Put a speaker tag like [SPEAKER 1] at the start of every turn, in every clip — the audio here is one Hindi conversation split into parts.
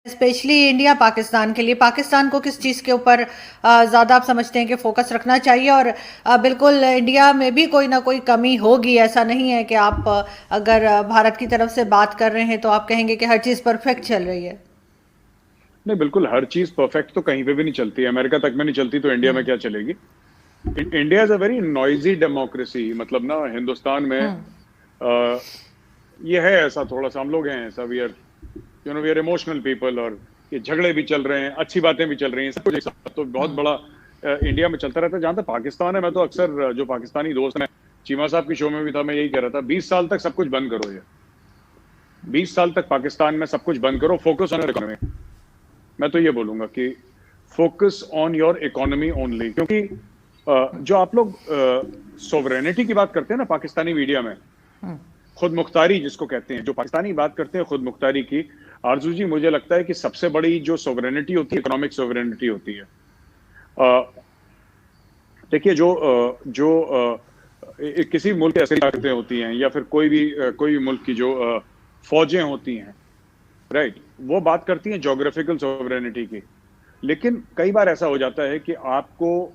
[SPEAKER 1] स्पेशली इंडिया पाकिस्तान के लिए, पाकिस्तान को किस चीज़ के ऊपर ज़्यादा आप समझते हैं कि फोकस रखना चाहिए? और बिल्कुल इंडिया में भी कोई ना कोई कमी होगी, ऐसा नहीं है कि आप अगर भारत की तरफ से बात कर रहे हैं तो आप कहेंगे कि हर चीज़ परफेक्ट चल रही है।
[SPEAKER 2] नहीं, बिल्कुल हर चीज परफेक्ट तो कहीं पे भी नहीं चलती है। अमेरिका तक में नहीं चलती तो इंडिया में
[SPEAKER 1] हम्म।
[SPEAKER 2] क्या चलेगी? India is a very noisy democracy. मतलब ना, हिंदुस्तान में
[SPEAKER 1] हम्म।
[SPEAKER 2] ये है ऐसा, थोड़ा सा हम लोग हैं ऐसा। वी आर इमोशनल पीपल, और ये झगड़े भी चल रहे हैं, अच्छी बातें भी चल रही हैं, सब कुछ एक साथ तो बहुत
[SPEAKER 1] हम्म।
[SPEAKER 2] बड़ा इंडिया में चलता रहता है। जहां तक पाकिस्तान है, मैं तो अक्सर जो पाकिस्तानी दोस्त हैं, चीमा साहब की शो में भी था, मैं यही कह रहा था, 20 साल तक सब कुछ बंद करो। ये 20 साल तक पाकिस्तान में सब कुछ बंद करो, फोकस ऑन योर इकोनॉमी। मैं तो ये बोलूंगा कि focus on your economy only. क्योंकि जो आप लोग सोवरेनिटी की बात करते हैं ना पाकिस्तानी मीडिया में,
[SPEAKER 1] हम्म।
[SPEAKER 2] खुद मुख्तारी जिसको कहते हैं, जो पाकिस्तानी बात करते हैं खुद मुख्तारी की, आरजू जी, मुझे लगता है कि सबसे बड़ी जो सोवरेनिटी होती है, इकोनॉमिक सोवरेनिटी होती है। देखिए, किसी मुल्क की असल ताकतें होती हैं, या फिर कोई भी मुल्क की जो फौजें होती हैं, राइट, वो बात करती हैं जोग्राफिकल सोवरेनिटी की। लेकिन कई बार ऐसा हो जाता है कि आपको,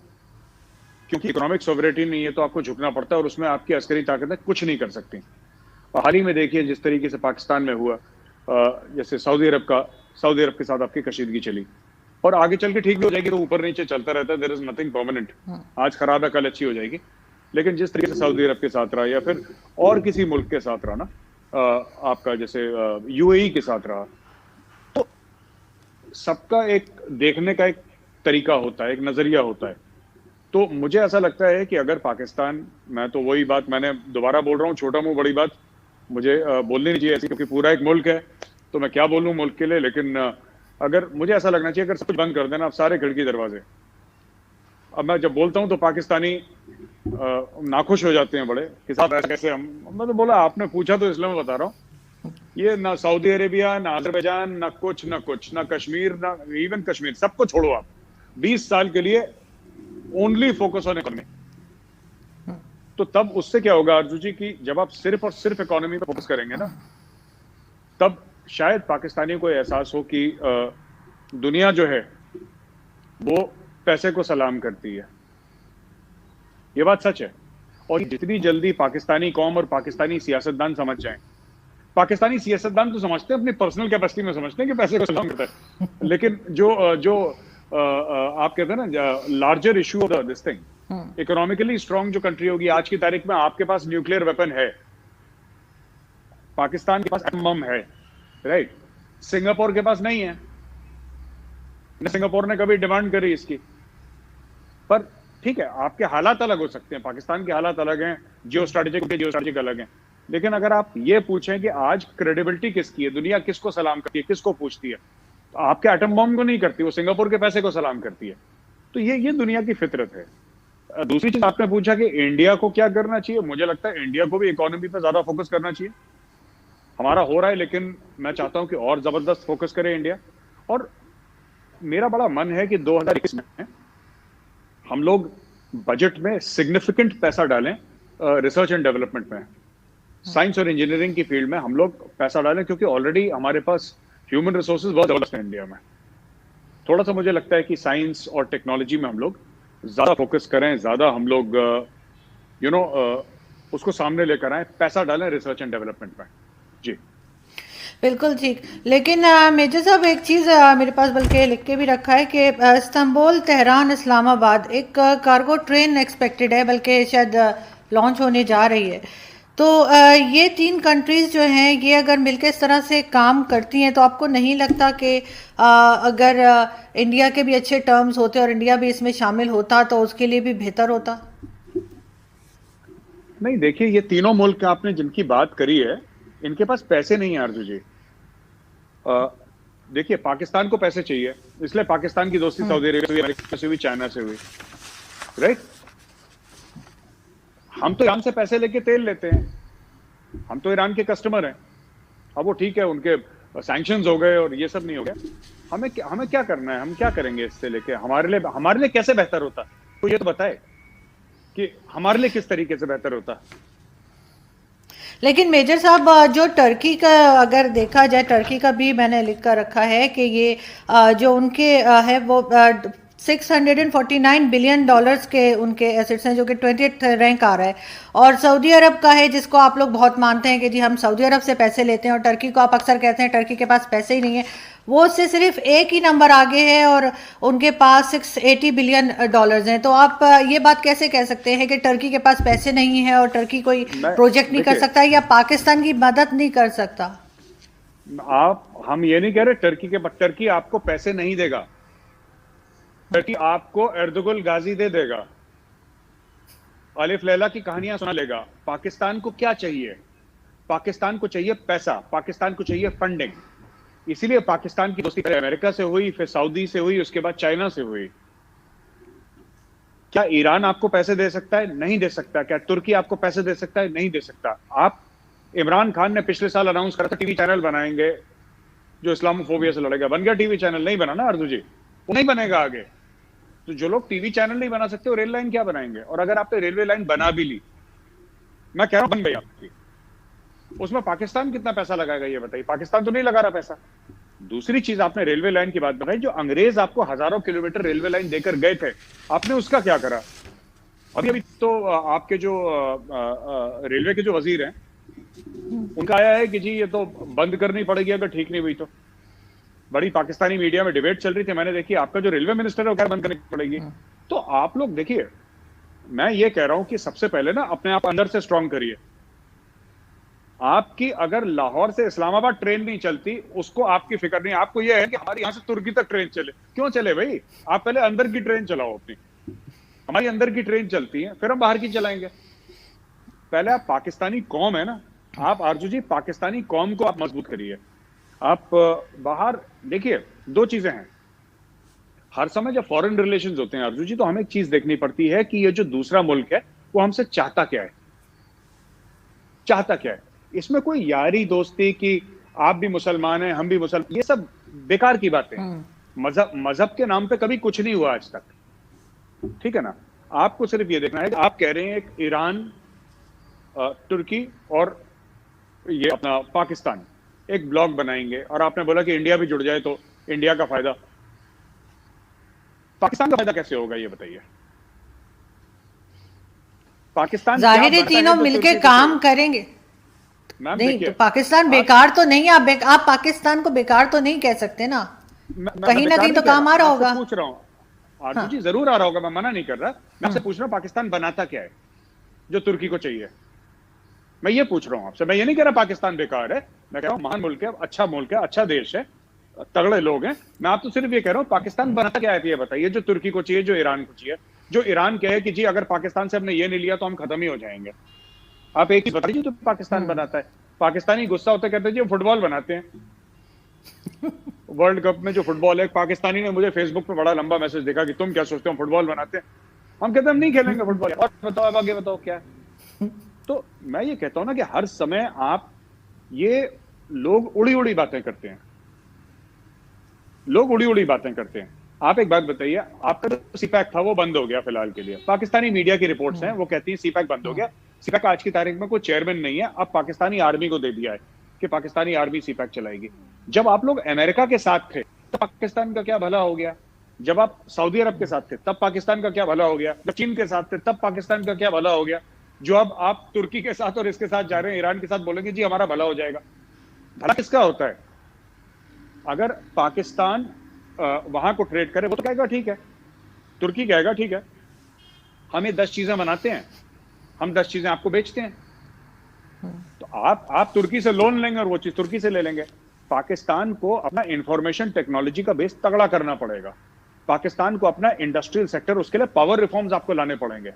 [SPEAKER 2] क्योंकि इकोनॉमिक सोवरेनिटी नहीं है, तो आपको झुकना पड़ता है, और उसमें आपकी अस्करी ताकतें कुछ नहीं कर सकती। और हाल ही में देखिए जिस तरीके से पाकिस्तान में हुआ, जैसे सऊदी अरब के साथ आपकी कशीदगी चली, और आगे चल के ठीक भी हो जाएगी, तो ऊपर नीचे चलता रहता है, देयर इज नथिंग परमानेंट। आज खराब है, कल अच्छी हो जाएगी। लेकिन जिस तरीके से सऊदी अरब के साथ रहा, या फिर और किसी मुल्क के साथ रहा ना, आपका जैसे यूएई के साथ रहा, तो सबका एक देखने का एक तरीका होता है, एक नजरिया होता है। तो मुझे ऐसा लगता है कि अगर पाकिस्तान, मैं तो वही बात मैंने दोबारा बोल रहा हूँ, छोटा मुंह बड़ी बात, मुझे बोलनी नहीं चाहिए ऐसी, क्योंकि पूरा एक मुल्क है, तो मैं क्या बोलूँ मुल्क के लिए। लेकिन अगर मुझे ऐसा लगना चाहिए, अगर सब कुछ बंद कर देना, आप सारे खिड़की दरवाजे, अब मैं जब बोलता हूँ तो पाकिस्तानी नाखुश हो जाते हैं बड़े, कि साहब ऐसे कैसे हम। मैं तो बोला, आपने पूछा तो इसलिए मैं बता रहा हूँ, ये ना सऊदी अरेबिया, ना अजरबैजान, ना कुछ, ना कश्मीर, ना इवन कश्मीर, सबको छोड़ो आप। 20 साल के लिए ओनली फोकस ऑन इकोनॉमी। तो तब उससे क्या होगा अर्जु जी, कि जब आप सिर्फ और सिर्फ इकोनॉमी पर फोकस करेंगे ना, तब शायद पाकिस्तानियों को एहसास हो कि दुनिया जो है वो पैसे को सलाम करती है। ये बात सच है। और जितनी जल्दी पाकिस्तानी कौम और पाकिस्तानी सियासतदान समझ जाएं, पाकिस्तानी सियासतदान तो समझते हैं, अपनी पर्सनल कैपेसिटी में समझते हैं कि पैसे को सलाम करता है, लेकिन जो आप कहते हैं ना, larger issue of this thing, economically strong जो कंट्री होगी आज की तारीख में, आपके पास न्यूक्लियर वेपन है, पाकिस्तान के पास एटम बम है, राइट, सिंगापुर के पास नहीं है, सिंगापुर ने कभी डिमांड करी इसकी। पर ठीक है, आपके हालात अलग हो सकते हैं, पाकिस्तान के हालात अलग हैं, जियो स्ट्रेटेजिक अलग हैं। लेकिन अगर आप ये पूछें कि आज क्रेडिबिलिटी किसकी है, दुनिया किसको सलाम करती है, किसको पूछती है, तो आपके एटम बम को नहीं करती, वो सिंगापुर के पैसे को सलाम करती है। तो ये दुनिया की फितरत है। दूसरी चीज आपने पूछा कि इंडिया को क्या करना चाहिए, मुझे लगता है इंडिया को भी इकोनॉमी पर ज्यादा फोकस करना चाहिए। हमारा हो रहा है, लेकिन मैं चाहता हूं कि और जबरदस्त फोकस करे इंडिया। और मेरा बड़ा मन है कि 2021 में हम लोग बजट में सिग्निफिकेंट पैसा डालें रिसर्च एंड डेवलपमेंट में, साइंस और इंजीनियरिंग की फील्ड में हम लोग पैसा डालें, क्योंकि ऑलरेडी हमारे पास ह्यूमन रिसोर्सेज बहुत जबरदस्त है इंडिया में। थोड़ा सा मुझे लगता है कि साइंस और टेक्नोलॉजी में हम लोग ज्यादा फोकस करें, ज्यादा हम लोग उसको सामने लेकर आए, पैसा डालें रिसर्च एंड डेवलपमेंट में। जी
[SPEAKER 1] बिल्कुल ठीक। लेकिन मेजर साहब, एक चीज़ मेरे पास बल्कि लिख के भी रखा है कि इस्तांबुल, तेहरान, इस्लामाबाद एक कार्गो ट्रेन एक्सपेक्टेड है, बल्कि शायद लॉन्च होने जा रही है। तो ये तीन कंट्रीज़ जो हैं, ये अगर मिलकर इस तरह से काम करती हैं, तो आपको नहीं लगता कि अगर इंडिया के भी अच्छे टर्म्स होते और इंडिया भी इसमें शामिल होता तो उसके लिए भी बेहतर होता?
[SPEAKER 2] नहीं, देखिए, ये तीनों मुल्क आपने जिनकी बात करी है, इनके पास पैसे नहीं है आरजू जी। देखिए, पाकिस्तान को पैसे चाहिए, इसलिए पाकिस्तान की दोस्ती सऊदी अरेबिया से हुई, अमेरिका से हुई, चाइना से हुई, राइट। हम तो ईरान से पैसे लेके तेल लेते हैं, हम तो ईरान के कस्टमर हैं। अब वो ठीक है, उनके सैंक्शंस हो गए और ये सब नहीं हो गया, हमें क्या करना है, हम क्या करेंगे इससे लेके, हमारे लिए कैसे बेहतर होता, तो ये तो बताए कि हमारे लिए किस तरीके से बेहतर होता।
[SPEAKER 1] लेकिन मेजर साहब जो टर्की का अगर देखा जाए, टर्की का भी मैंने लिख कर रखा है कि ये जो उनके है वो 649 बिलियन डॉलर्स के उनके एसेट्स हैं, जो कि 20th रैंक आ रहा है। और सऊदी अरब का है, जिसको आप लोग बहुत मानते हैं कि जी हम सऊदी अरब से पैसे लेते हैं, और टर्की को आप अक्सर कहते हैं टर्की के पास पैसे ही नहीं है, वो उससे सिर्फ एक ही नंबर आगे है और उनके पास 680 बिलियन डॉलर्स हैं। तो आप ये बात कैसे कह सकते हैं कि टर्की के पास पैसे नहीं है और टर्की कोई
[SPEAKER 2] मैं
[SPEAKER 1] प्रोजेक्ट नहीं कर
[SPEAKER 2] देखिए,
[SPEAKER 1] सकता या पाकिस्तान की मदद नहीं कर सकता?
[SPEAKER 2] हम ये नहीं कह रहे टर्की आपको पैसे नहीं देगा, टर्की आपको एर्दुगुल गाजी दे देगा, अलिफ लैला की कहानियां सुना लेगा। पाकिस्तान को क्या चाहिए? पाकिस्तान को चाहिए पैसा, पाकिस्तान को चाहिए फंडिंग। इसीलिए पाकिस्तान की दोस्ती पहले अमेरिका से हुई, फिर सऊदी से हुई, उसके बाद चाइना से हुई। क्या ईरान आपको पैसे दे सकता है? नहीं दे सकता। क्या तुर्की आपको पैसे दे सकता है? नहीं दे सकता। आप इमरान खान ने पिछले साल अनाउंस करा था टीवी चैनल बनाएंगे जो इस्लामोफोबिया से लड़ेगा। बन गया टीवी चैनल? नहीं बना ना अर्जु जी, वो नहीं बनेगा आगे। तो जो लोग टीवी चैनल नहीं बना सकते वो रेल लाइन क्या बनाएंगे? और अगर आपने रेलवे लाइन बना भी ली, मैं कह रहा हूं बन गई आपकी, उसमें पाकिस्तान कितना पैसा लगाएगा ये बताइए? पाकिस्तान तो नहीं लगा रहा पैसा। दूसरी चीज, आपने रेलवे लाइन की बात बताई, जो अंग्रेज आपको हजारों किलोमीटर रेलवे लाइन देकर गए थे, आपने उसका क्या करा? अभी अभी तो आपके जो रेलवे के जो वजीर हैं, उनका आया है कि जी ये तो बंद करनी पड़ेगी अगर ठीक नहीं हुई तो। बड़ी पाकिस्तानी मीडिया में डिबेट चल रही थी, मैंने देखी, आपका जो रेलवे मिनिस्टर है वो क्या बंद करनी पड़ेगी। तो आप लोग देखिए, मैं ये कह रहा हूं कि सबसे पहले ना अपने आप अंदर से स्ट्रांग करिए। आपकी अगर लाहौर से इस्लामाबाद ट्रेन नहीं चलती, उसको आपकी फिक्र नहीं। आपको यह है कि हमारी यहां से तुर्की तक ट्रेन चले। क्यों चले भाई? आप पहले अंदर की ट्रेन चलाओ अपनी। हमारी अंदर की ट्रेन चलती है, फिर हम बाहर की चलाएंगे। पहले आप पाकिस्तानी कौम है ना, आप आरजू जी पाकिस्तानी कौम को आप मजबूत करिए। आप बाहर देखिए, दो चीजें हैं। हर समय जब फॉरेन रिलेशंस होते हैं आरजू जी, तो हमें एक चीज देखनी पड़ती है कि ये जो दूसरा मुल्क है वो हमसे चाहता क्या है, चाहता क्या है। इसमें कोई यारी दोस्ती की आप भी मुसलमान हैं हम भी मुसलमान, ये सब बेकार की बातें। मजहब के नाम पे कभी कुछ नहीं हुआ आज तक, ठीक है ना। आपको सिर्फ ये देखना है कि आप कह रहे हैं एक ईरान, तुर्की और ये अपना पाकिस्तान एक ब्लॉक बनाएंगे, और आपने बोला कि इंडिया भी जुड़ जाए तो इंडिया का फायदा। पाकिस्तान का फायदा कैसे होगा ये बताइए? पाकिस्तान
[SPEAKER 1] जाहिर है तीनों मिलके काम करेंगे। नहीं तो पाकिस्तान बेकार तो नहीं, आप पाकिस्तान को बेकार तो नहीं कह सकते ना, कहीं ना कहीं तो काम आ रहा होगा।
[SPEAKER 2] पूछ रहा हूं आरजू जी, जरूर आ रहा होगा, मैं मना नहीं कर रहा। मैं आपसे पूछ रहा हूं पाकिस्तान बनाता क्या है जो तुर्की को चाहिए? मैं ये पूछ रहा हूं आपसे। मैं ये नहीं कह रहा पाकिस्तान बेकार है, मैं कह रहा हूं महान मुल्क है, अच्छा मुल्क है, अच्छा देश है, तगड़े लोग हैं। मैं आप तो सिर्फ ये कह रहा हूं पाकिस्तान बनाता क्या है ये बताइए, जो तुर्की को चाहिए, जो ईरान को चाहिए। जो ईरान कहे कि जी अगर पाकिस्तान से हमने ये नहीं लिया तो हम खत्म ही हो जाएंगे। आप एक चीज बताइए जो पाकिस्तान बनाता है। पाकिस्तानी गुस्सा होता कहते हैं जी फुटबॉल बनाते हैं। वर्ल्ड कप में जो फुटबॉल है, पाकिस्तानी ने मुझे फेसबुक पे बड़ा लंबा मैसेज देखा कि तुम क्या सोचते हो फुटबॉल बनाते हैं। हम कहते हैं हम नहीं खेलेंगे फुटबॉल। और बताओ, अब आगे बताओ क्या है। तो मैं ये कहता हूं ना कि हर समय आप ये लोग उड़ी उड़ी बातें करते हैं, लोग उड़ी उड़ी बातें करते हैं। आप एक बात बताइए, आपका जो सीपैक था वो बंद हो गया फिलहाल के लिए। पाकिस्तानी मीडिया की रिपोर्ट्स हैं, वो कहती हैं सीपैक बंद हो गया। सीपैक आज की तारीख में कोई चेयरमैन नहीं है, अब पाकिस्तानी आर्मी को दे दिया है कि पाकिस्तानी आर्मी सीपैक चलाएगी। जब आप लोग अमेरिका के साथ थे तो पाकिस्तान का क्या भला हो गया? जब आप सऊदी अरब के साथ थे तब पाकिस्तान का क्या भला हो गया? जब चीन के साथ थे तब पाकिस्तान का क्या भला हो गया? जो अब आप तुर्की के साथ और इसके साथ जा रहे हैं, ईरान के साथ, बोलेंगे जी हमारा भला हो जाएगा। भला किसका होता है? अगर पाकिस्तान वहां को ट्रेड करे, वो तो कहेगा ठीक है, तुर्की कहेगा ठीक है, हम ये 10 चीजें बनाते हैं, हम 10 चीजें आपको बेचते हैं। तो आप तुर्की से लोन लेंगे और वो चीज तुर्की से ले लेंगे। पाकिस्तान को अपना इंफॉर्मेशन टेक्नोलॉजी का बेस तगड़ा करना पड़ेगा। पाकिस्तान को अपना इंडस्ट्रियल सेक्टर, उसके लिए पावर रिफॉर्म्स आपको लाने पड़ेंगे।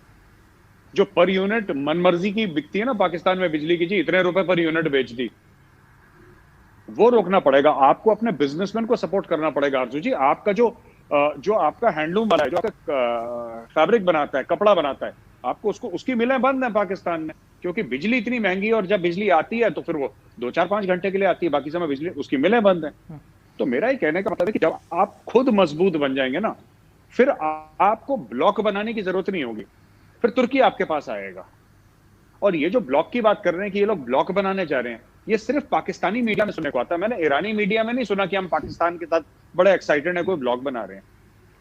[SPEAKER 2] जो पर यूनिट मनमर्जी की बिकती है ना पाकिस्तान में बिजली की, जी इतने रुपए पर यूनिट बेच दी, वो रोकना पड़ेगा। आपको अपने बिजनेसमैन को सपोर्ट करना पड़ेगा आरजू जी। आपका जो आपका हैंडलूम वाला है, जो आपका फैब्रिक बनाता है, कपड़ा बनाता है, आपको उसकी मिलें बंद है पाकिस्तान में, क्योंकि बिजली इतनी महंगी है। और जब बिजली आती है तो फिर वो 2-4-5 घंटे के लिए आती है, बाकी समय बिजली, उसकी मिलें बंद है। तो मेरा ये कहने का मतलब है कि जब आप खुद मजबूत बन जाएंगे ना, फिर आपको ब्लॉक बनाने की जरूरत नहीं होगी, फिर तुर्की आपके पास आएगा। और ये जो ब्लॉक की बात कर रहे हैं कि ये लोग ब्लॉक बनाने जा रहे हैं, ये सिर्फ पाकिस्तानी मीडिया में सुनने को आता है। मैंने ईरानी मीडिया में नहीं सुना कि हम पाकिस्तान के साथ बड़े एक्साइटेड है, कोई ब्लॉक बना रहे हैं,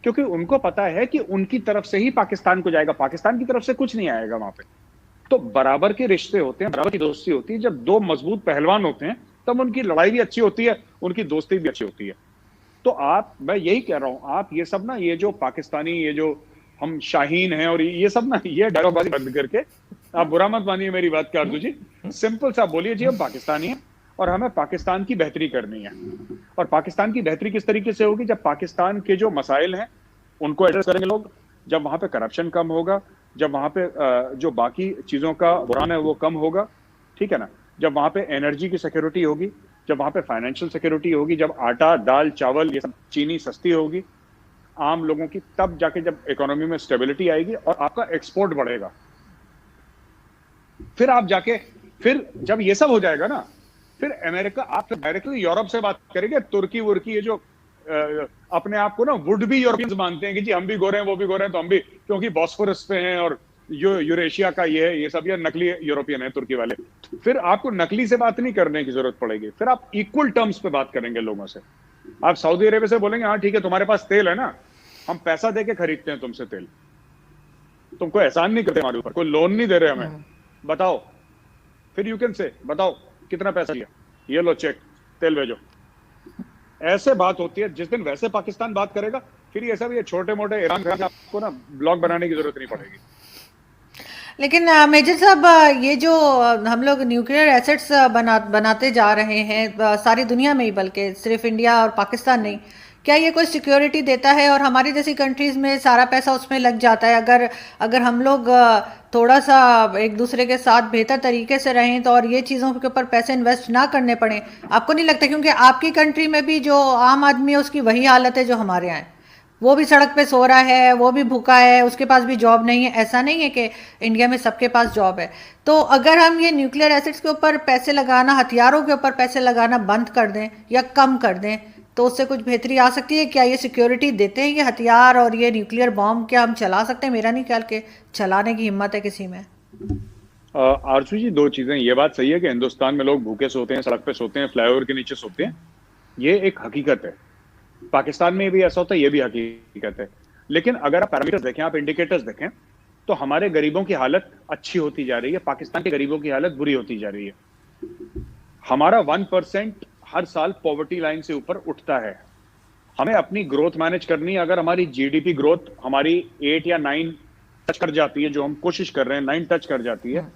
[SPEAKER 2] क्योंकि उनको पता है कि उनकी तरफ से ही पाकिस्तान को जाएगा, पाकिस्तान की तरफ से कुछ नहीं आएगा वहां पे। तो बराबर के रिश्ते होते हैं, बराबर की दोस्ती होती है। जब दो मजबूत पहलवान होते हैं तब उनकी लड़ाई भी अच्छी होती है, उनकी दोस्ती भी अच्छी होती है। तो मैं यही कह रहा हूं, आप ये सब ना, ये जो पाकिस्तानी, ये जो हम शाहीन हैं और ये सब ना, ये डायलॉगबाजी बंद करके, आप बुरा मत मानिए मेरी बात का आरजू जी, सिंपल सा बोलिए जी हम पाकिस्तानी हैं और हमें पाकिस्तान की बेहतरी करनी है। और पाकिस्तान की बेहतरी किस तरीके से होगी? जब पाकिस्तान के जो मसाइल हैं उनको एड्रेस करेंगे लोग, जब वहां पे करप्शन कम होगा, जब वहां पे जो बाकी चीजों का बुरान है वो कम होगा, ठीक है ना, जब वहां पे एनर्जी की सिक्योरिटी होगी, जब वहां पे फाइनेंशियल सिक्योरिटी होगी, जब आटा दाल चावल ये सब चीनी सस्ती होगी आम लोगों की, तब जाके जब इकोनॉमी में स्टेबिलिटी आएगी और आपका एक्सपोर्ट बढ़ेगा। फिर आप जाके, फिर जब ये सब हो जाएगा ना, फिर अमेरिका, आप फिर डायरेक्टली यूरोप से बात करेंगे। तुर्की वुर्की ये जो अपने आप को ना वुड भी यूरोपियंस मानते हैं कि जी हम भी गोरे हैं वो भी गोरे हैं, तो हम भी, क्योंकि बॉस्फोरस पे हैं और यूरेशिया का ये है, ये सब ये नकली यूरोपियन है तुर्की वाले। फिर आपको नकली से बात नहीं करने की जरूरत पड़ेगी, फिर आप इक्वल टर्म्स पे बात करेंगे लोगों से। आप सऊदी अरेबिया से बोलेंगे हाँ ठीक है तुम्हारे पास तेल है ना, हम पैसा देके खरीदते हैं तुमसे तेल, तुमको एहसान नहीं करते हमारे ऊपर, कोई लोन नहीं दे रहे हमें, बताओ। फिर यू कैन से बताओ कितना पैसा लिया, ये लो चेक, तेल भेजो। ऐसे बात होती है। जिस दिन वैसे पाकिस्तान बात करेगा, फिर ये सब ये छोटे मोटे ईरान खान आपको ना ब्लॉक बनाने की जरूरत नहीं पड़ेगी।
[SPEAKER 1] लेकिन मेजर साहब, ये जो हम लोग न्यूक्लियर एसेट्स बनाते जा रहे हैं सारी दुनिया में ही, बल्कि सिर्फ इंडिया और पाकिस्तान नहीं, क्या ये कोई सिक्योरिटी देता है? और हमारी जैसी कंट्रीज में सारा पैसा उसमें लग जाता है। अगर हम लोग थोड़ा सा एक दूसरे के साथ बेहतर तरीके से रहें तो, और ये चीज़ों के ऊपर पैसे इन्वेस्ट ना करने पड़े, आपको नहीं लगता? क्योंकि आपकी कंट्री में भी जो आम आदमी है उसकी वही हालत है जो हमारे यहाँ है, वो भी सड़क पे सो रहा है, वो भी भूखा है, उसके पास भी जॉब नहीं है। ऐसा नहीं है कि इंडिया में सबके पास जॉब है। तो अगर हम ये न्यूक्लियर एसिड्स के ऊपर पैसे लगाना, हथियारों के ऊपर पैसे लगाना बंद कर दें या कम कर दें, तो उससे कुछ बेहतरी आ सकती है? क्या ये सिक्योरिटी देते हैं ये हथियार और ये न्यूक्लियर बॉम्ब? क्या हम चला सकते हैं? मेरा नहीं ख्याल के चलाने की हिम्मत है किसी में।
[SPEAKER 2] आरजू जी, दो चीजें, ये बात सही है कि हिंदुस्तान में लोग भूखे सोते हैं, सड़क पे सोते हैं, फ्लाईओवर के नीचे सोते हैं, ये एक हकीकत है। पाकिस्तान में भी ऐसा होता है, ये भी हकीकत है। लेकिन अगर आप पैरामीटर्स देखें, आप इंडिकेटर्स देखें, तो हमारे गरीबों की हालत अच्छी होती जा रही है, पाकिस्तान के गरीबों की हालत बुरी होती जा रही है। हमारा 1% हर साल पॉवर्टी लाइन से ऊपर उठता है। हमें अपनी ग्रोथ मैनेज करनी है। अगर हमारी जीडीपी ग्रोथ हमारी 8 या 9 टच कर जाती है, जो हम कोशिश कर रहे हैं, 9 टच कर जाती है,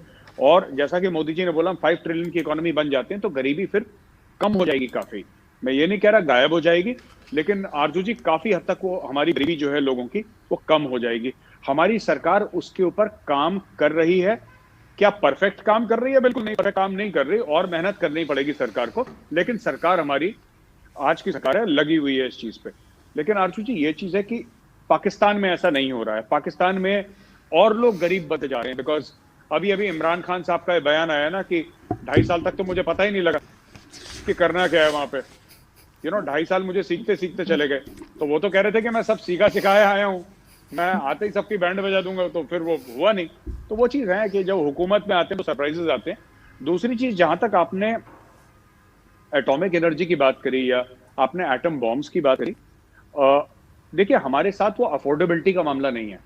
[SPEAKER 2] और जैसा कि मोदी जी ने बोला हम 5 ट्रिलियन की इकोनॉमी बन जाते हैं, तो गरीबी फिर कम हो जाएगी काफी। मैं ये नहीं कह रहा गायब हो जाएगी, लेकिन आरजू जी काफी हद तक वो हमारी गरीबी जो है लोगों की, वो कम हो जाएगी। हमारी सरकार उसके ऊपर काम कर रही है। क्या परफेक्ट काम कर रही है? बिल्कुल नहीं, परफेक्ट काम नहीं कर रही, और मेहनत करनी पड़ेगी सरकार को। लेकिन सरकार हमारी आज की सरकार है, लगी हुई है इस चीज पे। लेकिन आरजू जी ये चीज है कि पाकिस्तान में ऐसा नहीं हो रहा है। पाकिस्तान में और लोग गरीब बनते जा रहे हैं, बिकॉज अभी इमरान खान साहब का बयान आया ना कि 2.5 साल तक तो मुझे पता ही नहीं लगा कि करना क्या है वहां पे। 2.5 साल मुझे सीखते सीखते चले गए। तो वो तो कह रहे थे कि मैं सब सीखा सिखाया आया हूँ, मैं आते ही सबकी बैंड बजा दूंगा, तो फिर वो हुआ नहीं। तो वो चीज है कि जब हुकूमत में आते हैं तो सरप्राइजेस आते हैं। दूसरी चीज, जहां तक आपने एटॉमिक एनर्जी की बात करी या आपने एटम बॉम्ब्स की बात करी, देखिए हमारे साथ वो अफोर्डेबिलिटी का मामला नहीं है।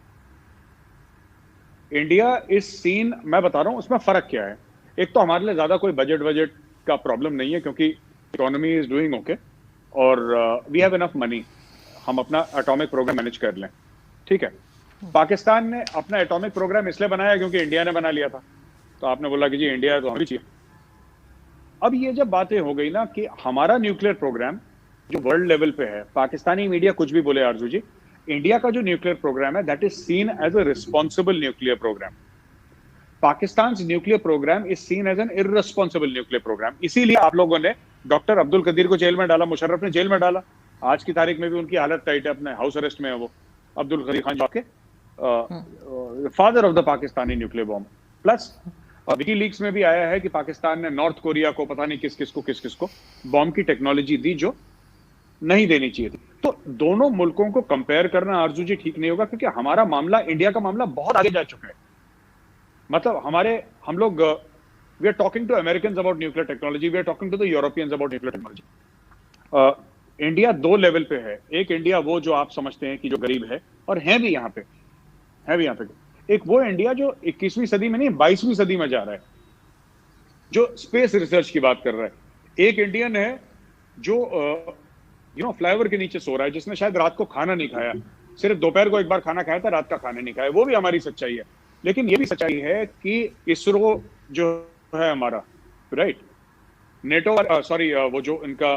[SPEAKER 2] इंडिया इस सीन, मैं बता रहा हूं उसमें फर्क क्या है। एक तो हमारे लिए ज्यादा कोई बजट का प्रॉब्लम नहीं है, क्योंकि इकोनॉमी इज डूइंग ओके, और वी हैव इनफ मनी, हम अपना एटॉमिक प्रोग्राम मैनेज कर लें, ठीक है। पाकिस्तान ने अपना एटॉमिक प्रोग्राम इसलिए बनाया क्योंकि इंडिया ने बना लिया था, तो आपने बोला कि जी इंडिया है तो हमें चाहिए। अब ये जब बातें हो गई ना कि हमारा न्यूक्लियर प्रोग्राम जो वर्ल्ड लेवल पे है, पाकिस्तानी मीडिया कुछ भी बोले आरजू जी, इंडिया का जो न्यूक्लियर प्रोग्राम है that is seen as a responsible nuclear program. Pakistan nuclear program is seen as an irresponsible nuclear program. इसीलिए आप लोगों ने डॉक्टर अब्दुल कदीर को जेल में डाला, मुशर्रफ ने जेल में डाला, आज की तारीख में भी उनकी हालत टाइट है, अपने हाउस अरेस्ट में है वो अब्दुल कदीर खान, जो आपके father of the Pakistani nuclear bomb. Plus WikiLeaks में भी आया है कि पाकिस्तान ने नॉर्थ कोरिया को, पता नहीं किस किस को बॉम्ब की टेक्नोलॉजी दी जो नहीं देनी चाहिए थी। तो दोनों मुल्कों को कंपेयर करना आरजू जी ठीक नहीं होगा, क्योंकि हमारा मामला, इंडिया का मामला बहुत आगे जा चुका है। मतलब हम लोग we are talking to American about nuclear technology, we are talking to the Europeans about nuclear technology. India दो लेवल पे है। एक इंडिया वो जो आप समझते हैं कि जो गरीब है, और है भी यहाँ पे। एक वो इंडिया जो 21वीं सदी में नहीं 22वीं सदी में जा रहा है, जो स्पेस रिसर्च की बात कर रहा है। एक इंडियन है जो फ्लाईओवर के नीचे सो रहा है, जिसने शायद रात को खाना नहीं खाया, सिर्फ दोपहर को एक बार खाना खाया था, रात का खाना नहीं खाया। वो भी हमारी सच्चाई है। लेकिन ये भी सच्चाई है कि इसरो जो है हमारा, राइट, नेटो, सॉरी, वो जो इनका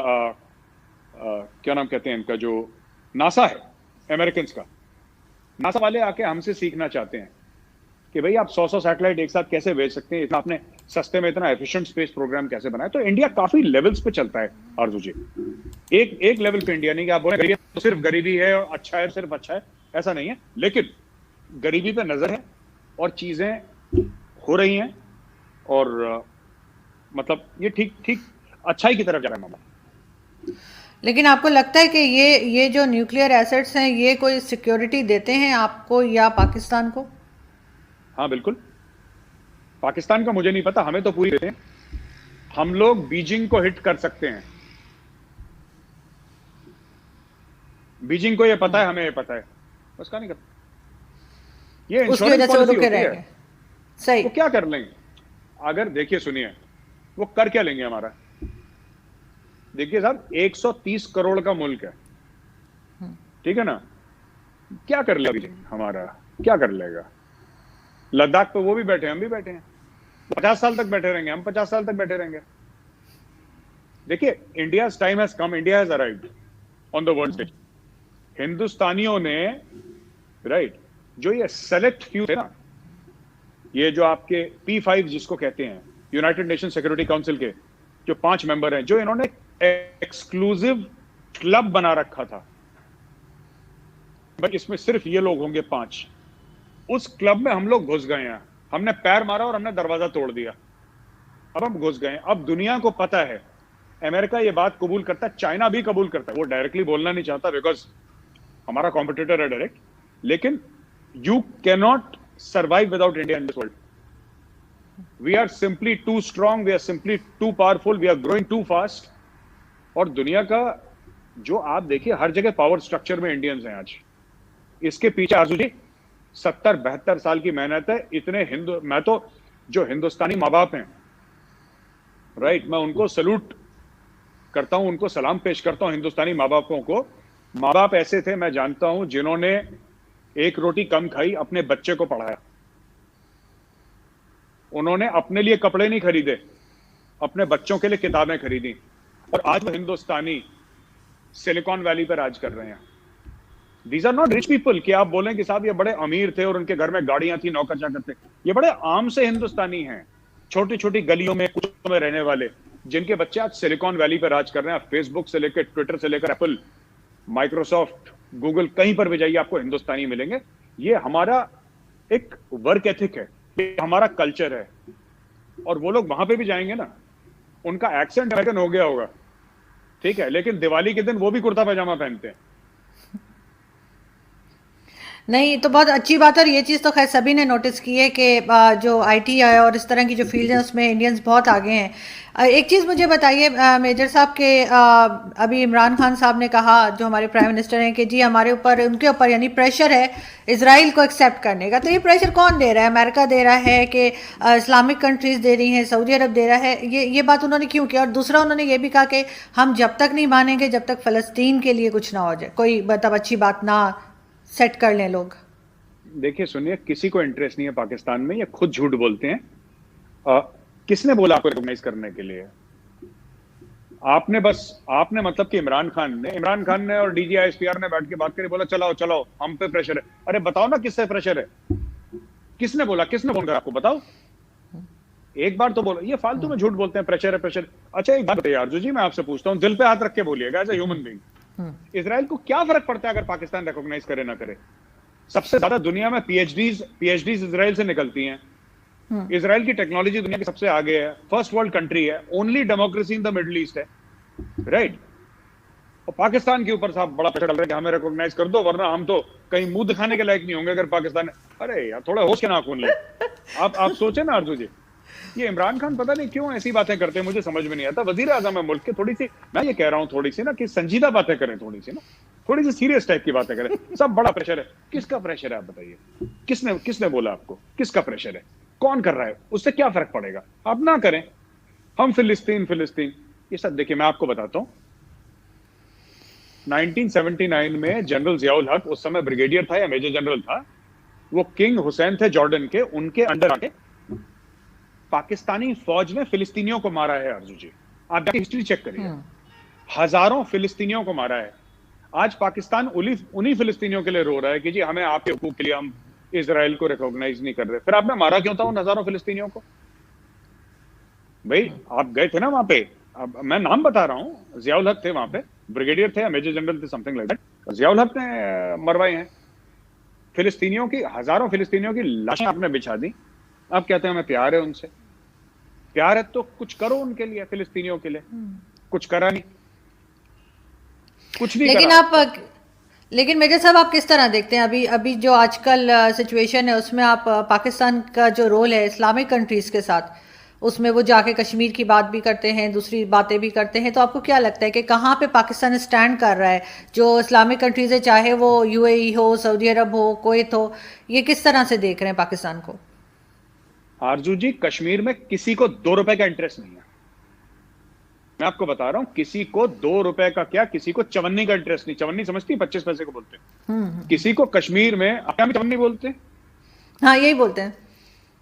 [SPEAKER 2] क्या नाम कहते हैं इनका, जो नासा है अमेरिकन का, नासा वाले आके हमसे सीखना चाहते हैं कि भाई आप 100 सैटेलाइट एक साथ कैसे भेज सकते हैं, इतना आपने सस्ते में इतना एफिशिएंट स्पेस प्रोग्राम कैसे बनाया। तो इंडिया काफी लेवल्स पे चलता है आरजू जी। एक लेवल पे इंडिया नहीं कि आप बोले तो सिर्फ गरीबी है और अच्छा है, सिर्फ अच्छा है, ऐसा नहीं है। लेकिन गरीबी पे नजर है और चीजें हो रही हैं, और मतलब ये ठीक अच्छाई की तरफ जा रहा है मामला।
[SPEAKER 1] लेकिन आपको लगता है कि ये जो न्यूक्लियर एसेट्स हैं ये कोई सिक्योरिटी देते हैं आपको या पाकिस्तान को?
[SPEAKER 2] हाँ बिल्कुल, पाकिस्तान का मुझे नहीं पता, हमें तो पूरी देते हैं। हम लोग बीजिंग को हिट कर सकते हैं, बीजिंग को ये पता है, हमें ये पता है, उसका नहीं करता। ये
[SPEAKER 1] उसकी वजह
[SPEAKER 2] इंश्योरेंस
[SPEAKER 1] से वो
[SPEAKER 2] पॉलिसी
[SPEAKER 1] रुके
[SPEAKER 2] होती
[SPEAKER 1] रहेंगे।
[SPEAKER 2] है।
[SPEAKER 1] सही।
[SPEAKER 2] वो क्या कर लेंगे? अगर देखिए, सुनिए, वो कर क्या लेंगे हमारा? देखिए साहब, 130 करोड़ का मुल्क है, ठीक है ना? क्या कर लेगा हमारा? क्या कर लेगा? लद्दाख पे वो भी बैठे हैं, हम भी बैठे हैं। 50 साल तक बैठे रहेंगे, हम 50 साल तक बैठे रहेंगे। देखिए, India time has come, India has arrived on the world stage. हिंदुस्तानियों ने, राइट, जो ये सेलेक्ट फ्यू थे ना, ये जो आपके P5 जिसको कहते हैं, यूनाइटेड नेशन सिक्योरिटी काउंसिल के जो 5 मेंबर हैं, जो इन्होंने एक्सक्लूसिव क्लब बना रखा था, भाई इसमें सिर्फ ये लोग होंगे 5। उस क्लब में हम लोग घुस गए हैं, हमने पैर मारा और हमने दरवाजा तोड़ दिया। अब हम घुस गए। अब दुनिया को पता है, अमेरिका ये बात कबूल करता है, चाइना भी कबूल करता है। वो डायरेक्टली बोलना नहीं चाहता बिकॉज हमारा कॉम्पिटिटर है डायरेक्ट, लेकिन you cannot survive without India in this world. We are simply too strong, we are simply too powerful, we are growing too fast. और दुनिया का जो आप देखिए, हर जगह पावर स्ट्रक्चर में इंडियंस हैं आज। इसके पीछे आरजू जी 70-72 साल की मेहनत है। इतने मैं तो जो हिंदुस्तानी माँ बाप हैं, राइट, मैं उनको सल्यूट करता हूं, उनको सलाम पेश करता हूं, हिंदुस्तानी माँ बापों को। माँ बाप ऐसे थे, मैं जानता हूं, जिन्होंने एक रोटी कम खाई, अपने बच्चे को पढ़ाया। उन्होंने अपने लिए कपड़े नहीं खरीदे, अपने बच्चों के लिए किताबें खरीदी। और आज वो हिंदुस्तानी सिलिकॉन वैली पर राज कर रहे हैं। These are not rich people कि आप बोलें कि साहब ये बड़े अमीर थे और उनके घर में गाड़ियां थी, नौकर चाकर थे। ये बड़े आम से हिंदुस्तानी हैं, छोटी छोटी गलियों में, कुचों में रहने वाले, जिनके बच्चे आज सिलिकॉन वैली पर राज कर रहे हैं। फेसबुक से लेकर, ट्विटर से लेकर, एप्पल, माइक्रोसॉफ्ट, गूगल, कहीं पर भी जाइए आपको हिंदुस्तानी मिलेंगे। ये हमारा एक वर्क एथिक है, ये हमारा कल्चर है। और वो लोग वहां पे भी जाएंगे ना, उनका एक्सेंट अमेरिकन हो गया होगा, ठीक है, लेकिन दिवाली के दिन वो भी कुर्ता पैजामा पहनते हैं।
[SPEAKER 1] नहीं, तो बहुत अच्छी बात है। और ये चीज़ तो खैर सभी ने नोटिस की है कि जो आईटी है और इस तरह की जो फील्ड है उसमें इंडियंस बहुत आगे हैं। एक चीज़ मुझे बताइए मेजर साहब के, अभी इमरान खान साहब ने कहा, जो हमारे प्राइम मिनिस्टर हैं, कि जी हमारे ऊपर, उनके ऊपर यानी प्रेशर है इसराइल को एक्सेप्ट करने का। तो ये प्रेशर कौन दे रहा है? अमेरिका दे रहा है कि इस्लामिक कंट्रीज़ दे रही हैं, सऊदी अरब दे रहा है? ये बात उन्होंने क्यों की? और दूसरा उन्होंने ये भी कहा कि हम जब तक नहीं मानेंगे जब तक फ़लस्तीन के लिए कुछ ना हो जाए, कोई मतलब अच्छी बात ना सेट कर लें लोग।
[SPEAKER 2] देखिए सुनिए, किसी को इंटरेस्ट नहीं है पाकिस्तान में, ये खुद झूठ बोलते हैं। किसने बोला आपको रिकॉग्नाइज करने के लिए? आपने मतलब कि इमरान खान ने और DGISPR ने बैठ के बात करी, बोला चलाओ हम पे प्रेशर है। अरे बताओ ना किससे प्रेशर है? किसने बोला? किसने फोन करा आपको? बताओ, एक बार तो बोलो। ये फालतू में झूठ बोलते हैं, प्रेशर है प्रेशर। अच्छा एक बात बताइए आरजू जी, मैं आपसे पूछता हूँ, दिल पे हाथ रख के बोलिएगा, as a human being, Israel को क्या फर्क पड़ता है अगर पाकिस्तान रिकॉग्नाइज करे ना करे? सबसे ज्यादा दुनिया में पीएचडीज इजराइल से निकलती हैं। इजराइल की टेक्नोलॉजी दुनिया के सबसे आगे है, फर्स्ट वर्ल्ड कंट्री है, only democracy in the middle east है, राइट? और पाकिस्तान के ऊपर साहब बड़ा प्रेशर डाल रहे हैं कि हमें रिकॉग्नाइज कर दो, वरना हम तो कहीं मुंह दिखाने के लायक नहीं होंगे अगर पाकिस्तान। अरे यार थोड़ा होश के नाखून ले। आप सोचे ना आरजू जी, ये इमरान खान पता नहीं क्यों ऐसी बातें करते हैं, मुझे समझ में नहीं आता। वजीर आजम है मुल्क के, थोड़ी सी मैं ये कह रहा हूँ थोड़ी सी ना कि संजीदा बातें करें, थोड़ी सी ना, थोड़ी सी सीरियस टाइप की बातें करें। सब बड़ा प्रेशर है। किसका प्रेशर है आप बताइए? किसने बोला आपको? किसका प्रेशर है? कौन कर रहा है? उससे क्या फर्क पड़ेगा? आप ना करें। हम फिलिस्तीन ये सब देखिए, मैं आपको बताता हूं। 1979 में जनरल जियाउल हक उस समय ब्रिगेडियर था या मेजर जनरल था, वो किंग हुसैन थे जॉर्डन के, उनके अंडर आके पाकिस्तानी फौज ने फिलिस्तीनियों को मारा है। अर्जू जी आप जाके हिस्ट्री चेक करिए, हजारों फिलिस्तीनियों को मारा है। आज पाकिस्तान उन्हीं फिलिस्तीनियों के लिए रो रहा है कि जी हमें आपके हुकूक के लिए हम इजराइल को रिकॉग्नाइज नहीं कर रहे। फिर आपने मारा क्यों था उन हजारों फिलिस्तीनियों को? भाई आप गए थे ना वहां पे, अब मैं नाम बता रहा हूं, जियाउल हक थे वहां पे, ब्रिगेडियर थे या मेजर जनरल थे, समथिंग लाइक दैट। जियाउल हक ने मरवाए हैं फिलिस्तीनियों की, हजारों फिलिस्तीनियों की लाशें आपने बिछा दी। आप कहते हैं हमें प्यार है उनसे। प्यार है तो कुछ करो उनके लिए, फिलिस्तीनियों के लिए। कुछ करा नहीं, कुछ नहीं
[SPEAKER 1] लेकिन
[SPEAKER 2] करा।
[SPEAKER 1] लेकिन मेजर साहब आप किस तरह देखते हैं अभी अभी जो आजकल सिचुएशन है उसमें आप पाकिस्तान का जो रोल है इस्लामिक कंट्रीज के साथ, उसमें वो जाके कश्मीर की बात भी करते हैं, दूसरी बातें भी करते हैं, तो आपको क्या लगता है कि कहाँ पे पाकिस्तान स्टैंड कर रहा है? जो इस्लामिक कंट्रीज है, चाहे वो यूएई हो, सऊदी अरब हो, कुवैत हो, ये किस तरह से देख रहे हैं पाकिस्तान को?
[SPEAKER 2] आरजू जी कश्मीर में किसी को 2 रुपए का इंटरेस्ट नहीं है। मैं आपको बता रहा हूं, किसी को 2 रुपए का क्या, किसी को चवन्नी का इंटरेस्ट नहीं। चवन्नी समझती है? 25 पैसे को बोलते हैं। किसी को कश्मीर में क्या चवन्नी बोलते हैं?
[SPEAKER 1] हाँ यही बोलते हैं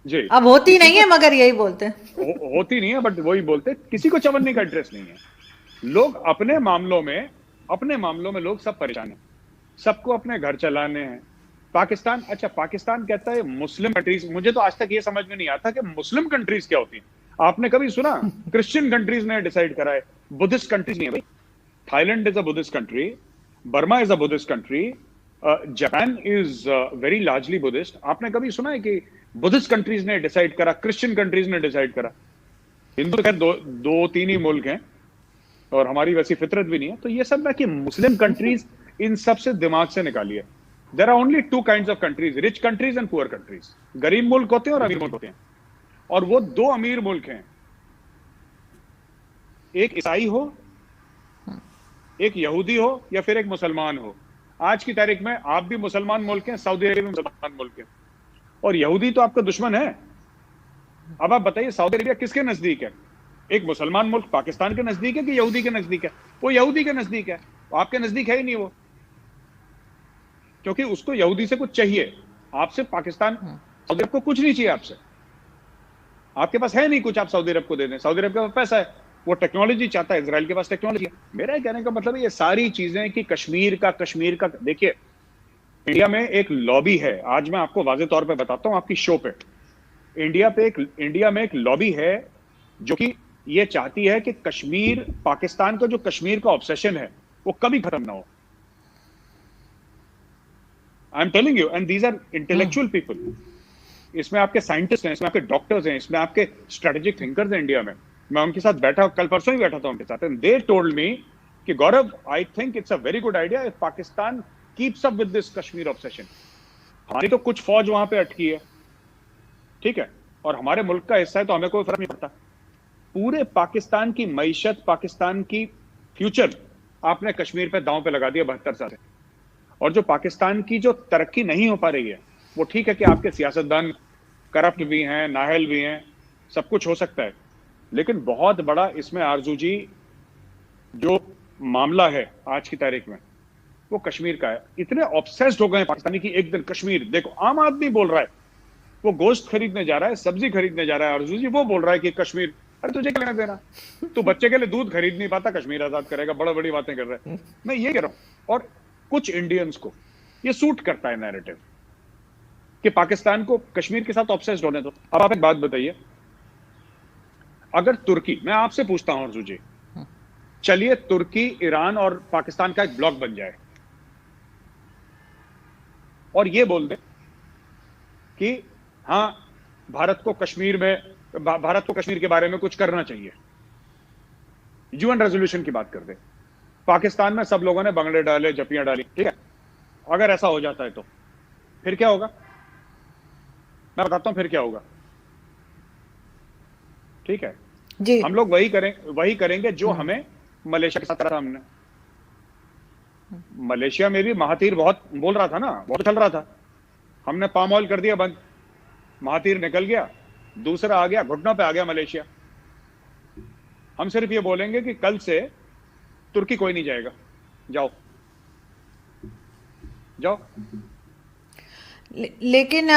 [SPEAKER 2] जी।
[SPEAKER 1] अब होती नहीं है मगर यही बोलते हैं।
[SPEAKER 2] होती नहीं है बट वही बोलते हैं। किसी को चवन्नी का इंटरेस्ट नहीं है। लोग अपने मामलों में लोग सब परेशान हैं। सबको अपने घर चलाने हैं। पाकिस्तान, अच्छा पाकिस्तान कहता है मुस्लिम कंट्रीज। मुझे तो आज तक ये समझ में नहीं आता कि मुस्लिम कंट्रीज क्या होती हैं। आपने कभी सुना? क्रिश्चियन कंट्रीज ने डिसाइड करा है, बुद्धिस्ट कंट्रीज नहीं है भाई। Thailand is a Buddhist country, Burma is a Buddhist country, Japan is very largely Buddhist. आपने कभी सुना है कि बुद्धिस्ट कंट्रीज ने डिसाइड करा, क्रिश्चियन कंट्रीज ने डिसाइड करा? हिंदू खैर दो तीन ही मुल्क हैं और हमारी वैसी फितरत भी नहीं है। तो ये सब ना कि मुस्लिम कंट्रीज, इन सब से दिमाग से निकालिए। There are only 2 kinds of countries, rich countries and poor countries. गरीब मुल्क होते हैं और अमीर मुल्क होते हैं, और वो 2 अमीर मुल्क हैं, एक ईसाई हो, एक यहूदी हो, या फिर एक मुसलमान हो। आज की तारीख में आप भी मुसलमान मुल्क हैं, सऊदी अरेबिया भी मुसलमान मुल्क है, और यहूदी तो आपका दुश्मन है। अब आप बताइए सऊदी अरेबिया किसके नजदीक है? एक मुसलमान मुल्क पाकिस्तान के नजदीक है कि यहूदी के नजदीक है? वो यहूदी के नजदीक है। आपके नजदीक है ही नहीं वो, क्योंकि उसको यहूदी से कुछ चाहिए। आपसे पाकिस्तान, सऊदी अरब को कुछ नहीं चाहिए आपसे। आपके पास है नहीं कुछ, आप सऊदी अरब को दे दें। सऊदी अरब के पास पैसा है, वो टेक्नोलॉजी चाहता है, इजराइल के पास टेक्नोलॉजी है। मेरा कहने का मतलब है ये सारी चीजें कि कश्मीर का देखिए, इंडिया में एक लॉबी है। आज मैं आपको वाज़ेह तौर पे बताता हूं आपकी शो पे। इंडिया में एक लॉबी है जो कि ये चाहती है कि कश्मीर, पाकिस्तान का जो कश्मीर का ऑब्सेशन है वो कभी खत्म ना हो। I am telling you, and these are intellectual people. इसमें आपके साइंटिस्ट हैं, इसमें आपके डॉक्टर्स हैं, इसमें आपके स्ट्रेटेजिक थिंकर्स हैं इंडिया में। मैं उनके साथ बैठा, कल परसों ही बैठा था उनके साथ, एंड दे टोल्ड मी कि Gaurav, I think it's a very good idea if Pakistan keeps up with this Kashmir obsession. हमारी तो कुछ फौज वहां पे अटकी है, ठीक है, और हमारे मुल्क का हिस्सा है, तो हमें कोई फर्क नहीं पड़ता। पूरे पाकिस्तान की मईशत, पाकिस्तान की फ्यूचर आपने कश्मीर पे दांव पे लगा दिया 72 साल से। और जो पाकिस्तान की जो तरक्की नहीं हो पा रही है, वो ठीक है कि आपके सियासतदान करप्ट भी हैं, नाहल भी हैं, सब कुछ हो सकता है, लेकिन बहुत बड़ा इसमें आरजू जी जो मामला है आज की तारीख में, वो कश्मीर का है। इतने ऑब्सेस्ड हो गए पाकिस्तानी की एक दिन कश्मीर, देखो आम आदमी बोल रहा है, वो गोश्त खरीदने जा रहा है, सब्जी खरीदने जा रहा है, आरजू जी वो बोल रहा है कि कश्मीर, अरे तुझे क्या लेना देना, तू बच्चे के लिए दूध खरीद नहीं पाता, कश्मीर आजाद करेगा, बड़ा बड़ी बातें कर रहा है। मैं ये कह रहा हूं, और कुछ इंडियंस को ये सूट करता है नैरेटिव कि पाकिस्तान को कश्मीर के साथ ऑब्सेस्ड होने दो। अब आप एक बात बताइए, अगर तुर्की, मैं आपसे पूछता हूं अर्जू जी, चलिए तुर्की, ईरान और पाकिस्तान का एक ब्लॉक बन जाए और ये बोल दे कि हां भारत को कश्मीर के बारे में कुछ करना चाहिए, यूएन रेजोल्यूशन की बात कर दे, पाकिस्तान में सब लोगों ने बंगले डाले, जपियां डाली, ठीक है। अगर ऐसा हो जाता है तो फिर क्या होगा, मैं बताता हूं फिर क्या होगा, ठीक है।
[SPEAKER 1] जी।
[SPEAKER 2] हम लोग वही करेंगे जो हमें मलेशिया के साथ करा था हमने। मलेशिया में भी महातीर बहुत बोल रहा था ना, बहुत चल रहा था, हमने पाम ऑयल कर दिया बंद, महातीर निकल गया, दूसरा आ गया, घुटनों पे आ गया मलेशिया। हम सिर्फ ये बोलेंगे कि कल से तुर्की कोई नहीं जाएगा, जाओ जाओ।
[SPEAKER 1] लेकिन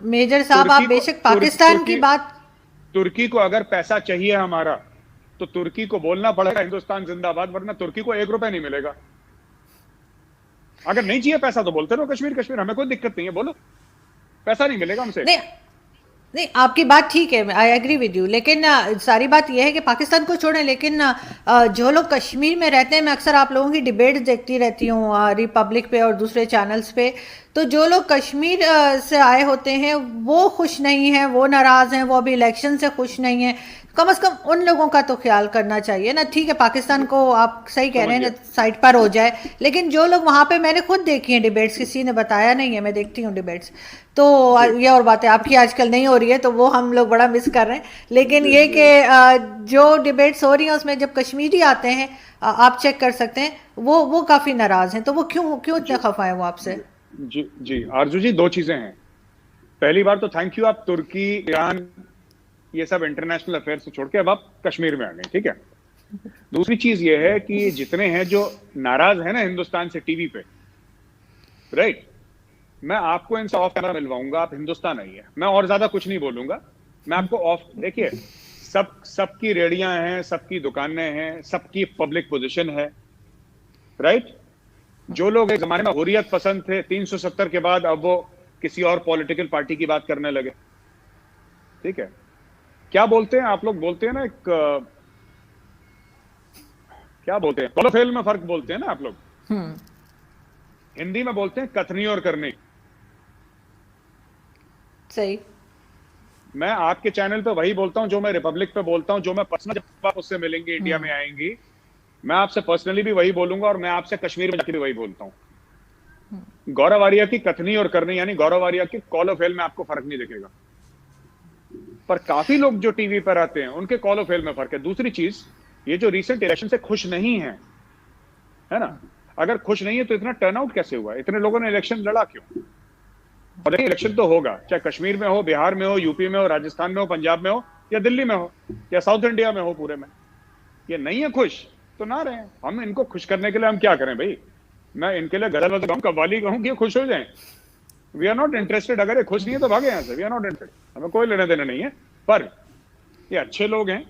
[SPEAKER 1] मेजर साहब, आप बेशक पाकिस्तान की बात,
[SPEAKER 2] तुर्की को अगर पैसा चाहिए हमारा, तो तुर्की को बोलना पड़ेगा हिंदुस्तान जिंदाबाद, वरना तुर्की को 1 रुपया नहीं मिलेगा। अगर नहीं चाहिए पैसा तो बोलते रहो कश्मीर कश्मीर, हमें कोई दिक्कत नहीं है, बोलो, पैसा नहीं मिलेगा हमसे।
[SPEAKER 1] नहीं, आपकी बात ठीक है, आई एग्री विद यू, लेकिन सारी बात यह है कि पाकिस्तान को छोड़ें, लेकिन जो लोग कश्मीर में रहते हैं, मैं अक्सर आप लोगों की डिबेट देखती रहती हूँ रिपब्लिक पे और दूसरे चैनल्स पे, तो जो लोग कश्मीर से आए होते हैं वो खुश नहीं हैं, वो नाराज़ हैं, वो अभी इलेक्शन से खुश नहीं हैं। कम से कम उन लोगों का तो ख्याल करना चाहिए ना। ठीक है, पाकिस्तान को आप सही कह रहे हैं ना, साइड पर हो जाए, लेकिन जो लोग वहाँ पे, मैंने खुद देखी हैं डिबेट्स, किसी ने बताया नहीं है, मैं देखती हूँ डिबेट्स, तो ये और बातें आपकी आजकल नहीं हो रही है, तो वो हम लोग बड़ा मिस कर रहे हैं। लेकिन ये कि जो डिबेट्स हो रही हैं उसमें जब कश्मीरी आते हैं, आप चेक कर सकते हैं, वो काफ़ी नाराज़ हैं। तो वो क्यों इतने खफा है वो आपसे?
[SPEAKER 2] जी आरजू जी, 2 चीजें हैं। पहली बार तो थैंक यू, आप तुर्की, ईरान, ये सब इंटरनेशनल अफेयर से छोड़ के अब आप कश्मीर में आ गए, ठीक है। दूसरी चीज ये है कि जितने हैं जो नाराज है ना हिंदुस्तान से टीवी पे, राइट, मैं आपको इनसे ऑफ कैमरा मिलवाऊंगा, आप हिंदुस्तान आइए, मैं और ज्यादा कुछ नहीं बोलूंगा, मैं आपको ऑफ, देखिए, सबकी रेडियां हैं, सबकी दुकानें हैं, सबकी पब्लिक पोजीशन है, राइट। जो लोग एक जमाने में हुर्रियत पसंद थे, 370 के बाद अब वो किसी और पॉलिटिकल पार्टी की बात करने लगे, ठीक है। क्या बोलते हैं आप लोग, बोलते हैं ना एक क्या बोलते हैं, कॉलोफेल में फर्क बोलते हैं ना आप लोग, हिंदी में बोलते हैं कथनी और करनी।
[SPEAKER 1] सही।
[SPEAKER 2] मैं आपके चैनल पे वही बोलता हूं जो मैं रिपब्लिक पे बोलता हूं, जो मैं पर्सनल, जब आप उससे मिलेंगे, इंडिया में आएंगी, मैं आपसे पर्सनली भी वही बोलूंगा, और मैं आपसे कश्मीर में जाके भी वही बोलता हूं। गौरव आर्या की कथनी और करनी, यानी गौरव आर्या की कॉल ऑफ हेल में आपको फर्क नहीं दिखेगा, पर काफी लोग जो टीवी पर आते हैं उनके कॉल ऑफ हेल में फर्क है। दूसरी चीज, ये जो रिसेंट इलेक्शन से खुश नहीं है ना, अगर खुश नहीं है तो इतना टर्नआउट कैसे हुआ, इतने लोगों ने इलेक्शन लड़ा क्यों? और देखिए, इलेक्शन तो होगा, चाहे कश्मीर में हो, बिहार में हो, यूपी में हो, राजस्थान में हो, पंजाब में हो, या दिल्ली में हो, या साउथ इंडिया में हो, पूरे में। ये नहीं है खुश तो ना रहे, हम इनको खुश करने के लिए हम क्या करें भाई? मैं इनके लिए गजल बजाऊं, कव्वाली कहूं कि खुश हो जाएं? We are not interested. अगर ये खुश नहीं है तो भागे यहाँ से, वी आर नॉट इंटरेस्टेड, हमें कोई लेने देना नहीं है। पर ये अच्छे लोग हैं,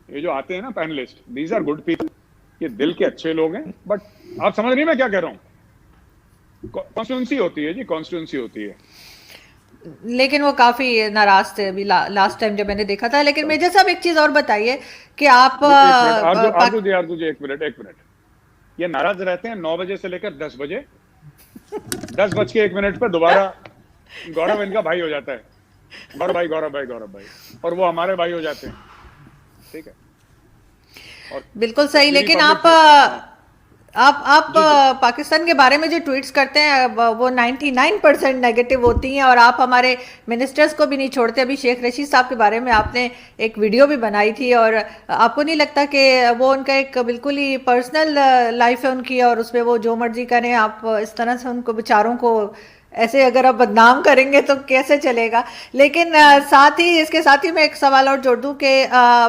[SPEAKER 2] ये जो आते हैं ना panelist, these are good people, ये दिल के अच्छे लोग हैं। बट आप समझ नहीं मैं क्या कह रहा हूँ, कॉन्स्टिट्यूंसी होती है जी, कॉन्स्टिट्यूंसी होती है।
[SPEAKER 1] लेकिन वो काफी नाराज थे अभी लास्ट टाइम जब मैंने देखा था। लेकिन मेजर साहब, एक चीज और बताइए कि आप
[SPEAKER 2] आरजू जी, एक मिनट, ये नाराज रहते हैं 9 बजे से लेकर 10 बजे, 10:01 पर दोबारा गौरव इनका भाई हो जाता है, गौरव भाई, और वो हमारे भाई हो जाते हैं, ठीक है। और
[SPEAKER 1] बिल्कुल सही। लेकिन आप पाकिस्तान के बारे में जो ट्वीट्स करते हैं वो 99% नेगेटिव होती हैं, और आप हमारे मिनिस्टर्स को भी नहीं छोड़ते। अभी शेख रशीद साहब के बारे में आपने एक वीडियो भी बनाई थी, और आपको नहीं लगता कि वो उनका एक बिल्कुल ही पर्सनल लाइफ है उनकी, और उसमें वो जो मर्जी करें, आप इस तरह से उनको बेचारों को ऐसे अगर आप बदनाम करेंगे तो कैसे चलेगा? लेकिन साथ ही इसके साथ ही मैं एक सवाल और जोड़ दूं कि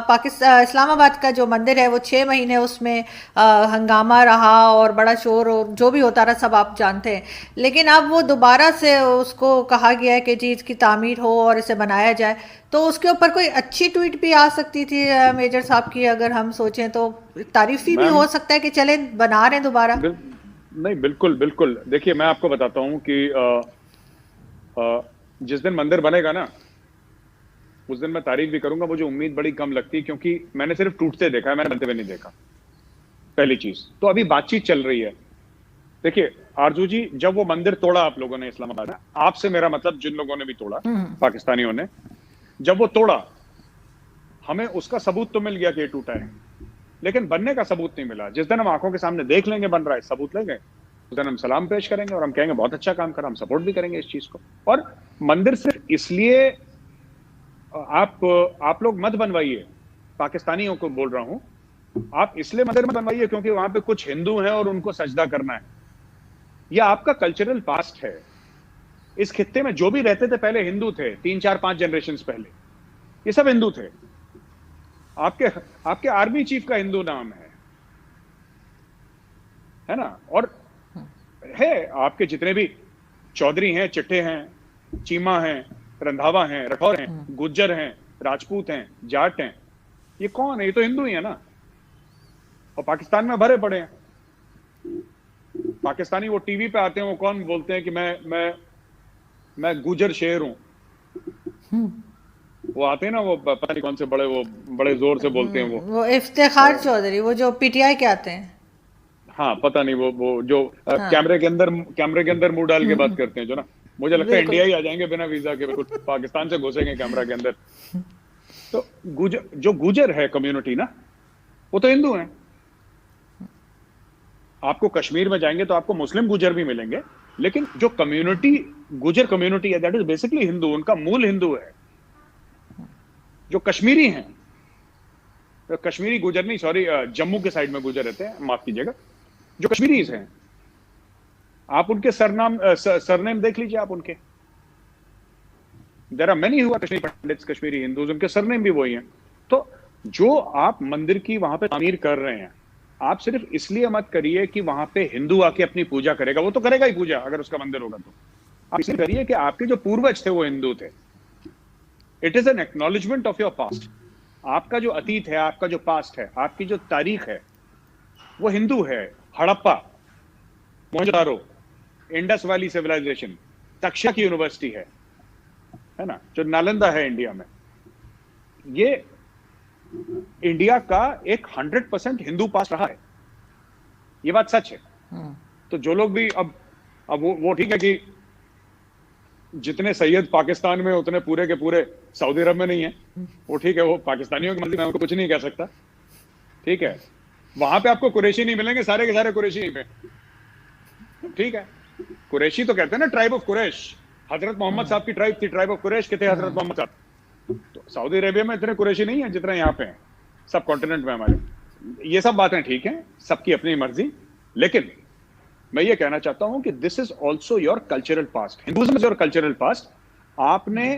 [SPEAKER 1] पाकिस्तान इस्लामाबाद का जो मंदिर है वो 6 महीने उसमें हंगामा रहा और बड़ा शोर और जो भी होता रहा सब आप जानते हैं। लेकिन अब वो दोबारा से उसको कहा गया है कि जी इसकी तामीर हो और इसे बनाया जाए, तो उसके ऊपर कोई अच्छी ट्वीट भी आ सकती थी मेजर साहब की, अगर हम सोचें तो तारीफी भी हो सकता है कि चले बना रहे हैं दोबारा।
[SPEAKER 2] नहीं, बिल्कुल। देखिए, मैं आपको बताता हूं कि जिस दिन मंदिर बनेगा ना, उस दिन मैं तारीफ भी करूंगा। मुझे उम्मीद बड़ी कम लगती, क्योंकि मैंने सिर्फ टूटते देखा है, मैंने बनते हुए नहीं देखा, पहली चीज। तो अभी बातचीत चल रही है। देखिए आरजू जी, जब वो मंदिर तोड़ा आप लोगों ने इस्लामाबाद में, आपसे मेरा मतलब जिन लोगों ने भी तोड़ा, पाकिस्तानियों ने, जब वो तोड़ा, हमें उसका सबूत तो मिल गया कि ये टूटा है, लेकिन बनने का सबूत नहीं मिला। जिस दिन हम आंखों के सामने देख लेंगे बन रहा है, सबूत लेंगे, उस दिन हम सलाम पेश करेंगे और हम कहेंगे बहुत अच्छा काम करा, हम सपोर्ट भी करेंगे इस चीज को। और मंदिर सिर्फ इसलिए आप लोग मत बनवाइए, पाकिस्तानियों को बोल रहा हूं, आप इसलिए मंदिर मत बनवाइए क्योंकि वहां पे कुछ हिंदू हैं और उनको सजदा करना है। यह आपका कल्चरल पास्ट है। इस खित्ते में जो भी रहते थे पहले हिंदू थे, 3 4 5 जनरेशन पहले ये सब हिंदू थे। आपके आर्मी चीफ का हिंदू नाम है ना? और है आपके जितने भी चौधरी हैं, चिट्ठे हैं, चीमा हैं, रंधावा हैं, राठौर हैं, गुज्जर हैं, राजपूत हैं, जाट हैं, ये कौन है? ये तो हिंदू ही है ना। और पाकिस्तान में भरे पड़े हैं पाकिस्तानी। वो टीवी पे आते हैं, वो कौन बोलते हैं कि मैं गुजर शेर हूं। वो आते हैं ना, वो पता नहीं कौन से बड़े जोर से बोलते हैं
[SPEAKER 1] वो इफ्तिखार चौधरी, वो जो पीटीआई के आते हैं।
[SPEAKER 2] हाँ पता नहीं, वो जो
[SPEAKER 1] हाँ।
[SPEAKER 2] कैमरे के अंदर मुंह डाल के बात करते हैं जो ना, मुझे लगता है इंडिया ही आ जाएंगे बिना वीजा के, बिल्कुल पाकिस्तान से घुसेंगे कैमरा के अंदर। तो गुजर है कम्युनिटी ना, वो तो हिंदू हैं। आपको कश्मीर में जाएंगे तो आपको मुस्लिम गुजर भी मिलेंगे, लेकिन जो कम्युनिटी गुजर कम्युनिटी है दैट इज बेसिकली हिंदू, उनका मूल हिंदू है। जो कश्मीरी हैं, तो कश्मीरी गुजर नहीं, सॉरी, जम्मू के साइड में गुजर रहते हैं, माफ कीजिएगा, जो कश्मीरीज हैं, आप उनके सरनेम देख लीजिए। आप उनके there are many who are Kashmiri Pandits, Kashmiri Hindus, उनके सरनेम भी वही हैं। तो जो आप मंदिर की वहां पे तामीर कर रहे हैं, आप सिर्फ इसलिए मत करिए कि वहां पे हिंदू आके अपनी पूजा करेगा। वो तो करेगा ही पूजा अगर उसका मंदिर होगा तो। आप इसलिए करिए कि आपके जो पूर्वज थे वो हिंदू थे। It is an acknowledgement of your past. आपका जो अतीत है, आपका जो पास्ट है, आपकी जो तारीख है, वो हिंदू है। Harappa, Mohenjodaro, Indus Valley civilization, Taxila की यूनिवर्सिटी है ना, जो नालंदा है इंडिया में, ये इंडिया का एक 100% हिंदू पास्ट रहा है। ये बात सच है। तो जो लोग भी अब वो ठीक है कि जितने सैयद पाकिस्तान में उतने पूरे के पूरे सऊदी अरब में नहीं है, वो ठीक है, वो पाकिस्तानियों की मर्जी, मैं उनको कुछ नहीं कह सकता, ठीक है। वहां पे आपको कुरैशी नहीं मिलेंगे, सारे के सारे कुरैशी यहीं पे, ठीक है। कुरैशी तो कहते हैं ना, ट्राइब ऑफ कुरैश। हजरत मोहम्मद साहब की ट्राइब थी, ट्राइब ऑफ कुरैश के थे हजरत मोहम्मद साहब। तो सऊदी अरेबिया में इतने कुरैशी नहीं है जितने यहाँ पे हैं, सब कॉन्टिनेंट में हमारे। ये सब बातें ठीक हैं, सबकी अपनी मर्जी, लेकिन मैं ये कहना चाहता हूं कि this is also your cultural past. Hinduism is your cultural past. आपने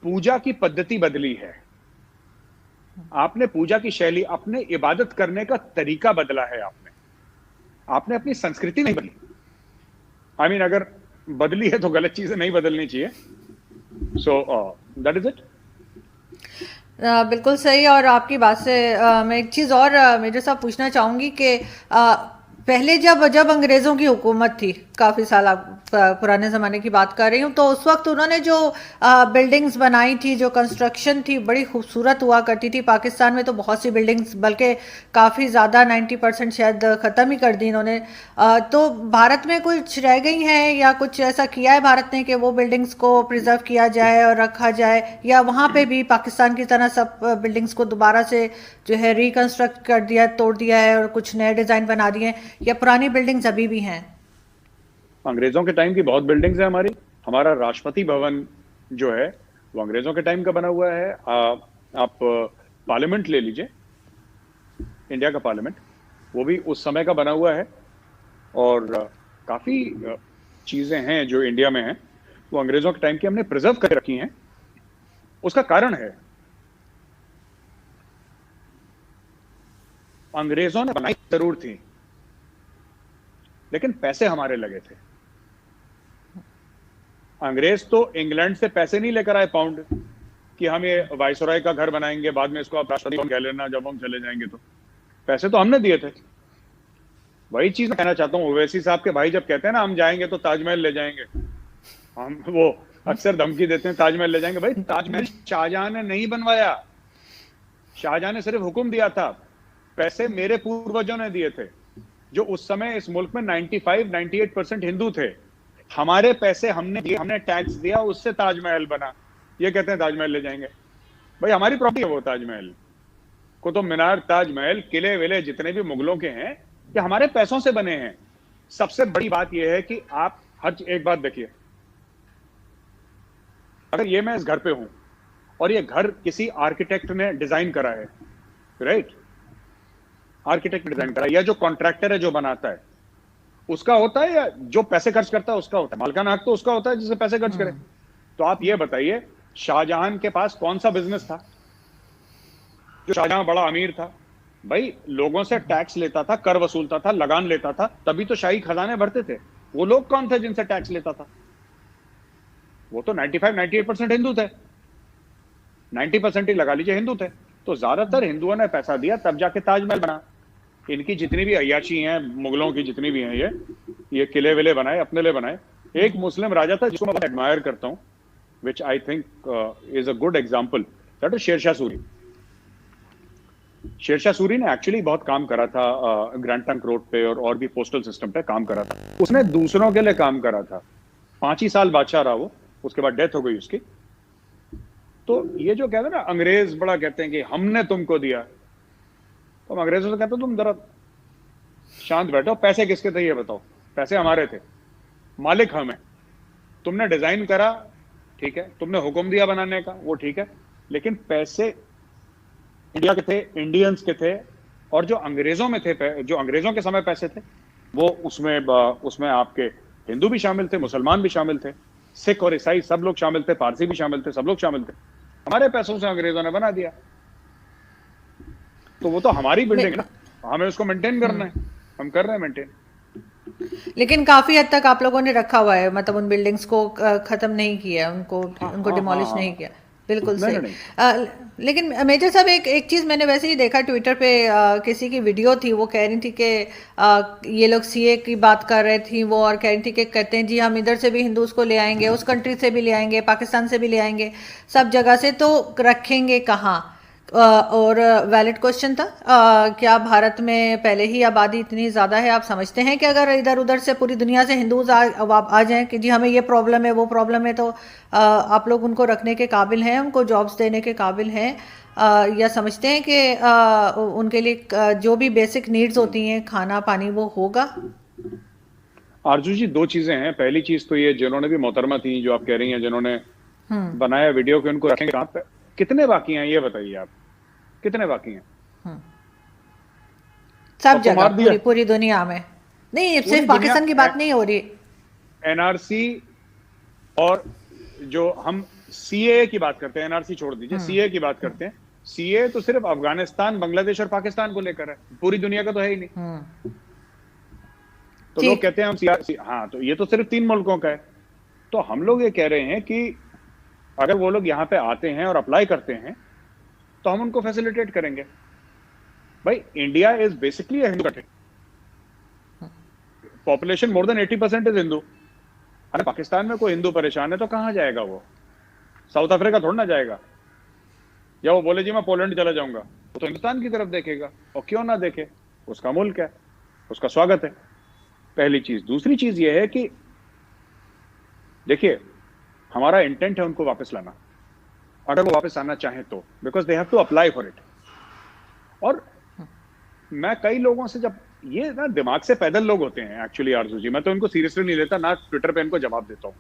[SPEAKER 2] पूजा की पद्धति बदली है, आपने पूजा की शैली, अपने इबादत करने का तरीका बदला है। आपने अपनी संस्कृति नहीं बदली। आई मीन अगर बदली है तो गलत चीजें नहीं बदलनी चाहिए। So that is it.
[SPEAKER 1] बिल्कुल सही। और आपकी बात से मैं एक चीज़ और मेजर साहब पूछना चाहूँगी कि पहले जब अंग्रेज़ों की हुकूमत थी, काफ़ी साल पुराने ज़माने की बात कर रही हूँ, तो उस वक्त उन्होंने जो बिल्डिंग्स बनाई थी, जो कंस्ट्रक्शन थी, बड़ी खूबसूरत हुआ करती थी। पाकिस्तान में तो बहुत सी बिल्डिंग्स, बल्कि काफ़ी ज़्यादा 90% शायद ख़त्म ही कर दी इन्होंने। तो भारत में कुछ रह गई हैं या कुछ ऐसा किया है भारत ने कि वो बिल्डिंग्स को प्रिजर्व किया जाए और रखा जाए, या वहाँ पे भी पाकिस्तान की तरह सब बिल्डिंग्स को दोबारा से जो है रिकन्स्ट्रक्ट कर दिया, तोड़ दिया है और कुछ नए डिज़ाइन बना दिए, या पुरानी बिल्डिंग्स अभी भी हैं?
[SPEAKER 2] अंग्रेजों के टाइम की बहुत बिल्डिंग्स हैं हमारी। हमारा राष्ट्रपति भवन जो है वो अंग्रेजों के टाइम का बना हुआ है। आप पार्लियामेंट ले लीजिए, इंडिया का पार्लियामेंट, वो भी उस समय का बना हुआ है। और काफी चीजें हैं जो इंडिया में हैं, वो अंग्रेजों के टाइम की हमने प्रिजर्व कर रखी हैं। उसका कारण है, अंग्रेजों ने बनाई जरूर थी, लेकिन पैसे हमारे लगे थे। अंग्रेज तो इंग्लैंड से पैसे नहीं लेकर आए पाउंड कि हम ये वायसराय का घर बनाएंगे, बाद में इसको आप राष्ट्रपति कह लेना जब हम चले जाएंगे। तो पैसे तो हमने दिए थे। वही चीज मैं कहना चाहता हूँ, ओवैसी साहब के भाई जब कहते हैं ना हम जाएंगे तो ताजमहल ले जाएंगे, हम वो अक्सर धमकी देते हैं ताजमहल ले जाएंगे। भाई ताजमहल शाहजहां ने नहीं बनवाया, शाहजहां ने सिर्फ हुक्म दिया था। पैसे मेरे पूर्वजों ने दिए थे, जो उस समय इस मुल्क में 95-98% हिंदू थे। हमारे पैसे हमने दिए, हमने टैक्स दिया, उससे ताजमहल बना। ये कहते हैं ताजमहल ले जाएंगे। भाई हमारी प्रॉपर्टी है वो ताजमहल, कुतुब मीनार, ताजमहल, किले विले जितने भी मुगलों के हैं, ये हमारे पैसों से बने हैं। सबसे बड़ी बात यह है कि आप एक बात देखिए, अगर ये मैं इस घर पे हूं और ये घर किसी आर्किटेक्ट ने डिजाइन करा है, राइट, आर्किटेक्ट ने डिजाइन करा है, या जो कॉन्ट्रैक्टर है जो बनाता है उसका होता है, या जो पैसे खर्च करता है उसका होता है? मालिकाना हक तो उसका होता है जिसे पैसे खर्च करे। तो आप ये बताइए, शाहजहां के पास कौन सा बिजनेस था जो शाहजहां बड़ा अमीर था? भाई लोगों से टैक्स लेता था, कर वसूलता था, लगान लेता था, तभी तो शाही खजाने भरते थे। वो लोग कौन थे जिनसे टैक्स लेता था? वो तो 95-98% हिंदू थे, 90% ही लगा लीजिए हिंदू थे। तो ज्यादातर हिंदुओं ने पैसा दिया, तब जाके ताजमहल बना। इनकी जितनी भी अय्याशी हैं, मुगलों की जितनी भी हैं, ये किले विले बनाए, अपने लिए बनाए। एक मुस्लिम राजा था जिसको मैं बहुत एडमायर करता हूं, which I think is a good example, that is Sher Shah Suri. Sher Shah Suri ने एक्चुअली बहुत काम करा था ग्रैंड ट्रंक रोड पे और भी पोस्टल सिस्टम पे काम करा था। उसने दूसरों के लिए काम करा था, 5 ही साल बादशाह रहा वो, उसके बाद डेथ हो गई उसकी। तो ये जो कहते हैं ना, अंग्रेज बड़ा कहते हैं कि हमने तुमको दिया, तो हम अंग्रेजों से कहते तुम जरा शांत बैठो, पैसे किसके थे ये बताओ? पैसे हमारे थे, मालिक हमें। तुमने डिजाइन करा, ठीक है, तुमने हुक्म दिया बनाने का, वो ठीक है, लेकिन पैसे इंडिया के थे, इंडियंस के थे। और जो अंग्रेजों में थे, जो अंग्रेजों के समय पैसे थे, वो उसमें आपके हिंदू भी शामिल थे, मुसलमान भी शामिल थे, सिख और ईसाई सब लोग शामिल थे, पारसी भी शामिल थे, सब लोग शामिल थे। हमारे पैसों से अंग्रेजों ने बना दिया, तो वो तो हमारी बिल्डिंग है ना, हमें उसको मेंटेन करना है, हम कर रहे हैं मेंटेन।
[SPEAKER 1] लेकिन काफी हद तक आप लोगों ने रखा हुआ है, मतलब उन बिल्डिंग्स को खत्म नहीं किया, उनको
[SPEAKER 2] हाँ,
[SPEAKER 1] डिमोलिश
[SPEAKER 2] हाँ,
[SPEAKER 1] नहीं किया। बिल्कुल
[SPEAKER 2] नहीं,
[SPEAKER 1] सही।
[SPEAKER 2] नहीं।
[SPEAKER 1] लेकिन मेजर साहब, एक चीज मैंने वैसे ही देखा ट्विटर पे, किसी की वीडियो थी, वो कह रही थी कि ये लोग सीए की बात कर रहे थी वो, और कह रही थी कि कहते हैं जी हम इधर से भी हिंदूज को ले आएंगे, उस कंट्री से भी ले आएंगे, पाकिस्तान से भी ले आएंगे, सब जगह से, तो रखेंगे कहाँ? और वैलिड क्वेश्चन था, क्या भारत में पहले ही आबादी इतनी ज़्यादा है, आप समझते हैं कि अगर इधर उधर से पूरी दुनिया से हिंदूज आ जाएं कि जी हमें ये प्रॉब्लम है, वो प्रॉब्लम है, तो आप लोग उनको रखने के काबिल हैं, उनको जॉब्स देने के काबिल हैं, या समझते हैं कि उनके लिए जो भी बेसिक नीड्स होती हैं, खाना पानी, वो होगा?
[SPEAKER 2] आरजू जी, 2 चीजें हैं। पहली चीज तो ये, जिन्होंने भी मोहतरमा थी जो आप कह रही हैं, जिन्होंने बनाया वीडियो कि उनको रखेंगे कहाँ पे, कितने बाकी हैं ये बताइए आप, कितने बाकी हैं?
[SPEAKER 1] सब जगह,
[SPEAKER 2] मार दिया
[SPEAKER 1] पूरी दुनिया में, नहीं सिर्फ पाकिस्तान की बात नहीं हो रही।
[SPEAKER 2] एनआरसी और जो हम सीए की बात करते हैं, एनआरसी छोड़ दीजिए, सीए की बात करते हैं। सीए तो सिर्फ अफगानिस्तान, बांग्लादेश और पाकिस्तान को लेकर है, पूरी दुनिया का तो है ही नहीं। तो लोग कहते हैं हम सीआरसी, हाँ, तो ये तो सिर्फ 3 मुल्कों का है। तो हम लोग ये कह रहे हैं कि अगर वो लोग यहाँ पे आते हैं और अप्लाई करते हैं तो हम उनको फैसिलिटेट करेंगे। भाई India is basically a Hindu country, population more than 80% is Hindu. अरे पाकिस्तान में कोई हिंदू परेशान है तो कहां जाएगा वो? साउथ अफ्रीका थोड़ा ना जाएगा, या वो बोले जी मैं पोलैंड चला जाऊंगा, वो तो हिंदुस्तान की तरफ देखेगा। और क्यों ना देखे, उसका मुल्क है, उसका स्वागत है, पहली चीज। दूसरी चीज ये है कि देखिए, हमारा इंटेंट है उनको वापस लाना, अगर वो वापस आना चाहें तो, because they have to apply for it. और मैं कई लोगों से, जब ये ना दिमाग से पैदल लोग होते हैं एक्चुअली आरजू जी, मैं तो इनको सीरियसली नहीं लेता, ना ट्विटर पे इनको जवाब देता हूं।